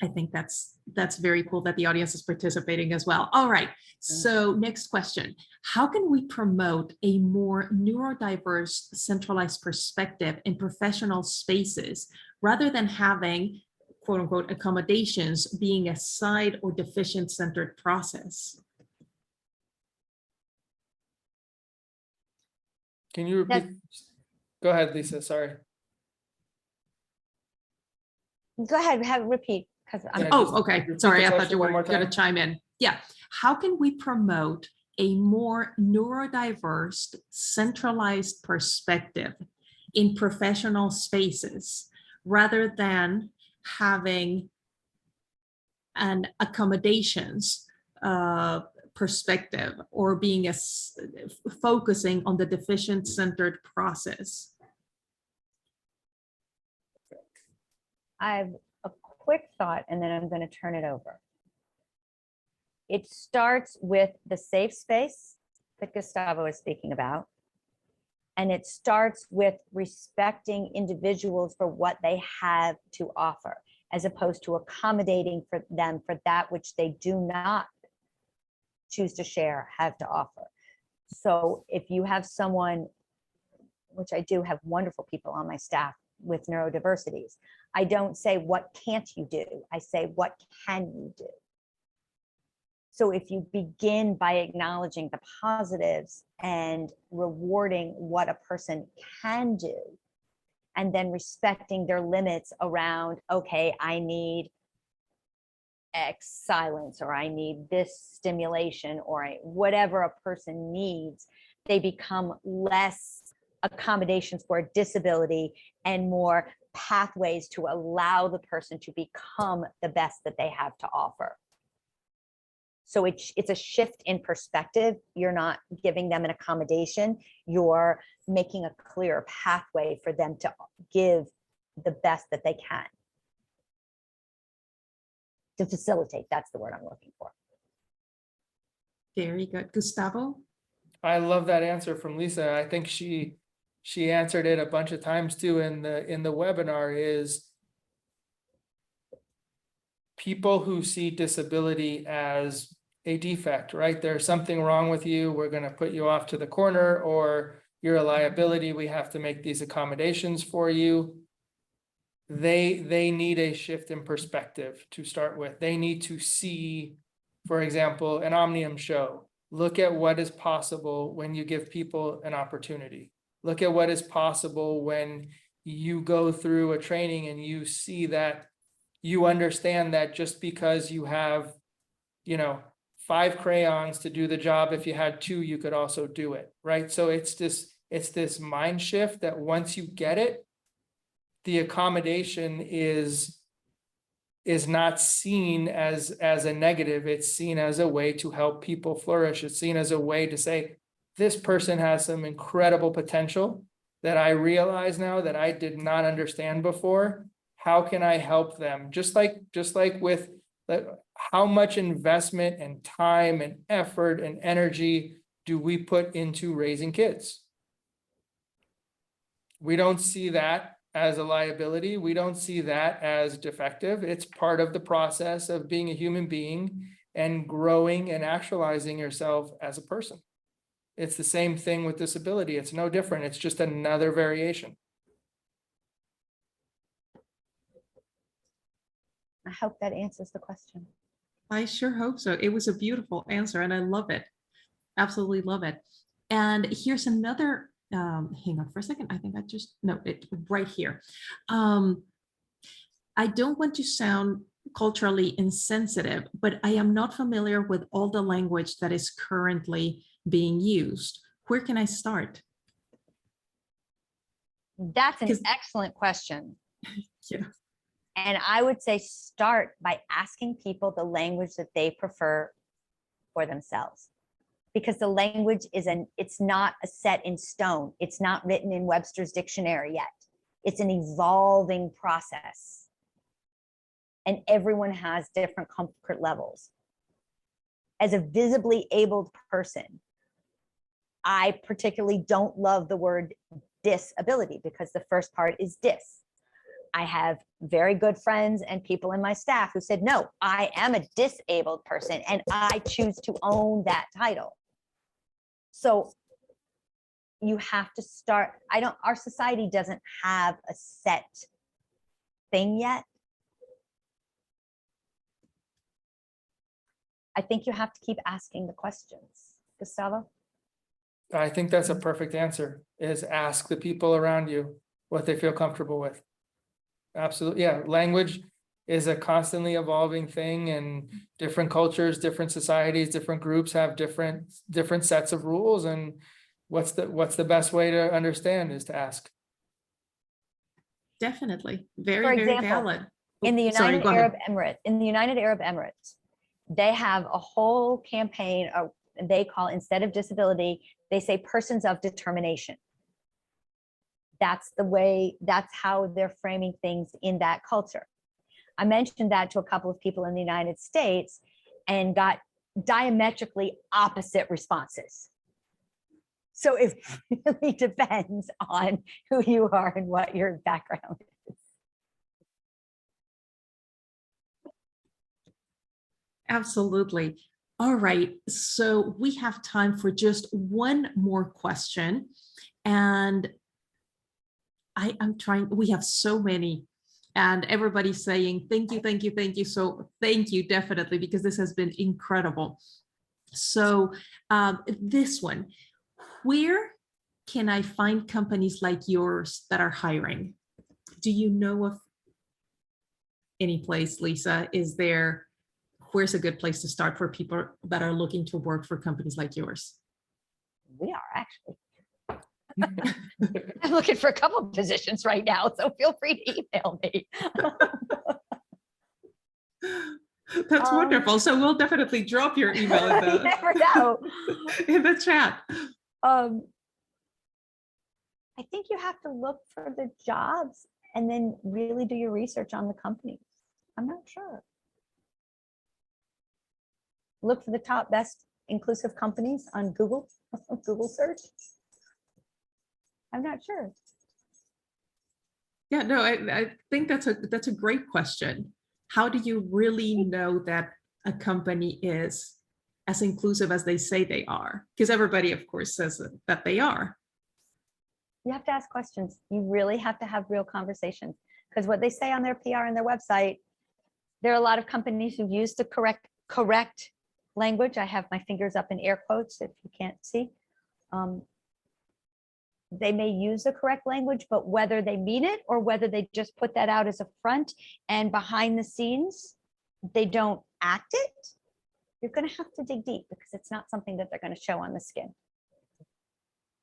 A: I think that's very cool that the audience is participating as well. All right, so next question. How can we promote a more neurodiverse centralized perspective in professional spaces rather than having quote unquote accommodations being a side or deficient centered process?
B: Can you repeat? Go ahead, Lisa, sorry.
C: Go ahead, repeat.
B: Yeah,
A: Oh, okay.
B: repeat
A: Sorry,
B: the
A: I thought
B: question
A: you
B: one
A: were
B: more
A: going to
B: time.
A: chime in. Yeah. How can we promote a more neurodiverse, centralized perspective in professional spaces rather than having an accommodations perspective or being focusing on the deficient-centered process?
C: I have a quick thought and then I'm going to turn it over. It starts with the safe space that Gustavo is speaking about. And it starts with respecting individuals for what they have to offer, as opposed to accommodating for them for that which they do not choose to share, have to offer. So if you have someone, which I do have wonderful people on my staff with neurodiversities, I don't say, what can't you do? I say, what can you do? So if you begin by acknowledging the positives and rewarding what a person can do, and then respecting their limits around, okay, I need X silence, or I need this stimulation, or whatever a person needs, they become less accommodations for a disability and more pathways to allow the person to become the best that they have to offer. So it's a shift in perspective. You're not giving them an accommodation. You're making a clear pathway for them to give the best that they can. To facilitate, that's the word I'm looking for.
A: Very good. Gustavo?
B: I love that answer from Lisa. I think she answered it a bunch of times too in the webinar. Is people who see disability as a defect, right? There's something wrong with you. We're going to put you off to the corner, or you're a liability. We have to make these accommodations for you. They need a shift in perspective to start with. They need to see, for example, an Omnium show. Look at what is possible when you give people an opportunity. Look at what is possible when you go through a training and you see that you understand that just because you have, 5 crayons to do the job, if you had 2, you could also do it, right? So it's this mind shift that once you get it, the accommodation is not seen as a negative. It's seen as a way to help people flourish. It's seen as a way to say, this person has some incredible potential that I realize now that I did not understand before. How can I help them? Just like with how much investment and time and effort and energy do we put into raising kids? We don't see that as a liability. We don't see that as defective. It's part of the process of being a human being and growing and actualizing yourself as a person. It's the same thing with disability. It's no different. It's just another variation.
C: I hope that answers the question.
A: I sure hope so. It was a beautiful answer and I love it. Absolutely love it. And here's another, hang on for a second. I think I just, no, it right here. I don't want to sound culturally insensitive, but I am not familiar with all the language that is currently being used. Where can I start?
C: That's an excellent question.
A: Yeah.
C: And I would say start by asking people the language that they prefer for themselves. Because the language it's not a set in stone. It's not written in Webster's dictionary yet. It's an evolving process. And everyone has different comfort levels. As a visibly abled person, I particularly don't love the word disability because the first part is dis. I have very good friends and people in my staff who said, no, I am a disabled person and I choose to own that title. So you have to start, our society doesn't have a set thing yet. I think you have to keep asking the questions. Gustavo?
B: I think that's a perfect answer, is ask the people around you what they feel comfortable with. Absolutely, yeah. Language is a constantly evolving thing, and different cultures, different societies, different groups have different sets of rules. And what's the best way to understand is to ask.
A: Definitely. Very,
C: For
A: very
C: example,
A: valid.
C: In the
A: Sorry,
C: United
A: go ahead.
C: Arab Emirates, they have a whole campaign, they call, instead of disability, they say persons of determination. That's how they're framing things in that culture. I mentioned that to a couple of people in the United States and got diametrically opposite responses. So it really depends on who you are and what your background is.
A: Absolutely. All right. So we have time for just one more question. And I'm trying, we have so many. And everybody's saying, thank you, thank you, thank you. So thank you, definitely, because this has been incredible. So this one, where can I find companies like yours that are hiring? Do you know of any place, Lisa? Where's a good place to start for people that are looking to work for companies like yours?
C: We are actually. I'm looking for a couple of positions right now, so feel free to email me.
A: That's wonderful. So we'll definitely drop your email in
C: You never know.
A: in the chat.
C: I think you have to look for the jobs and then really do your research on the companies. I'm not sure. Look for the top best inclusive companies on Google, Google search. I'm not sure.
A: Yeah, no, I think that's a great question. How do you really know that a company is as inclusive as they say they are? Because everybody, of course, says that they are.
C: You have to ask questions. You really have to have real conversations, because what they say on their PR and their website, there are a lot of companies who use the correct language. I have my fingers up in air quotes if you can't see. They may use the correct language, but whether they mean it or whether they just put that out as a front and behind the scenes, they don't act it, you're going to have to dig deep, because it's not something that they're going to show on the skin.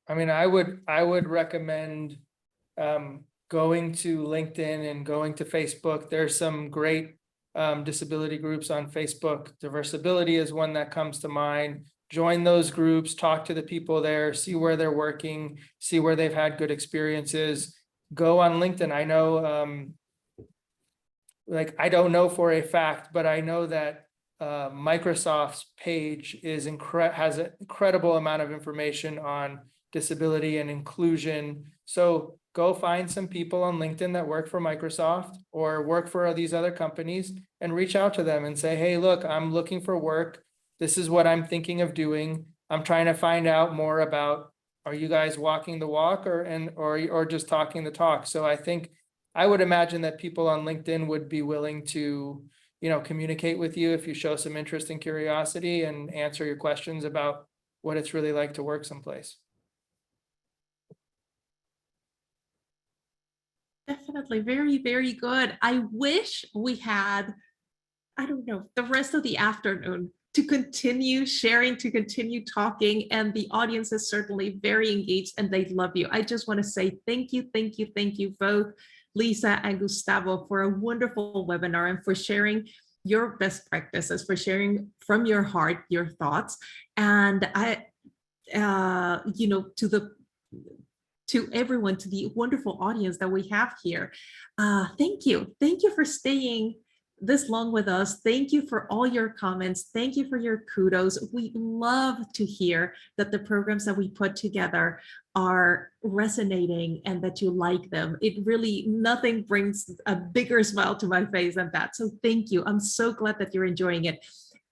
B: I mean, I would recommend going to LinkedIn and going to Facebook. There's some great disability groups on Facebook. Diversability is one that comes to mind. Join those groups, talk to the people there, see where they're working, see where they've had good experiences. Go on LinkedIn. I know, I don't know for a fact, but I know that Microsoft's page has an incredible amount of information on disability and inclusion. So go find some people on LinkedIn that work for Microsoft or work for these other companies and reach out to them and say, hey, look, I'm looking for work. This is what I'm thinking of doing. I'm trying to find out more about, are you guys walking the walk or just talking the talk? So I would imagine that people on LinkedIn would be willing to, communicate with you if you show some interest and curiosity and answer your questions about what it's really like to work someplace.
A: Definitely. Very, very good. I wish we had, I don't know, the rest of the afternoon to continue sharing, to continue talking, and the audience is certainly very engaged and they love you. I just want to say thank you, thank you, thank you both, Lisa and Gustavo, for a wonderful webinar and for sharing your best practices, for sharing from your heart your thoughts. And to everyone, to the wonderful audience that we have here, thank you for staying this long with us. Thank you for all your comments. Thank you for your kudos. We love to hear that the programs that we put together are resonating and that you like them. It really, nothing brings a bigger smile to my face than that. So thank you. I'm so glad that you're enjoying it.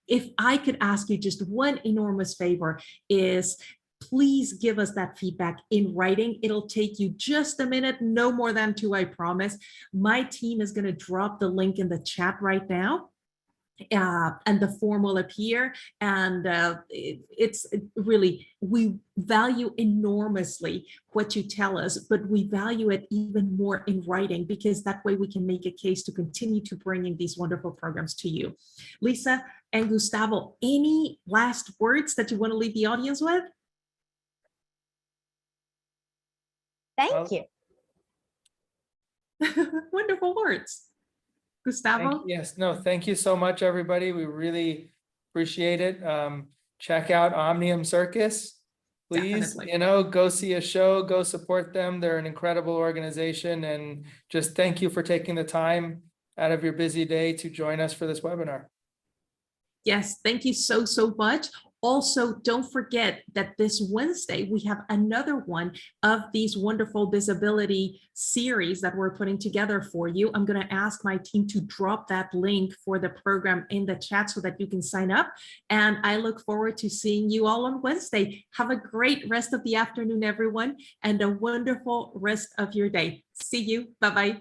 A: If I could ask you just one enormous favor, is please give us that feedback in writing. It'll take you just a minute, no more than 2, I promise. My team is going to drop the link in the chat right now. And the form will appear, and it's really, we value enormously what you tell us, but we value it even more in writing, because that way we can make a case to continue to bringing these wonderful programs to you. Lisa and Gustavo, any last words that you want to leave the audience with?
C: Thank you.
A: Wonderful words. Gustavo?
B: Yes, no, thank you so much, everybody. We really appreciate it. Check out Omnium Circus. Please,
A: Definitely.
B: go see a show, go support them. They're an incredible organization, and just thank you for taking the time out of your busy day to join us for this webinar.
A: Yes, thank you so much. Also, don't forget that this Wednesday, we have another one of these wonderful visibility series that we're putting together for you. I'm going to ask my team to drop that link for the program in the chat so that you can sign up. And I look forward to seeing you all on Wednesday. Have a great rest of the afternoon, everyone, and a wonderful rest of your day. See you. Bye-bye.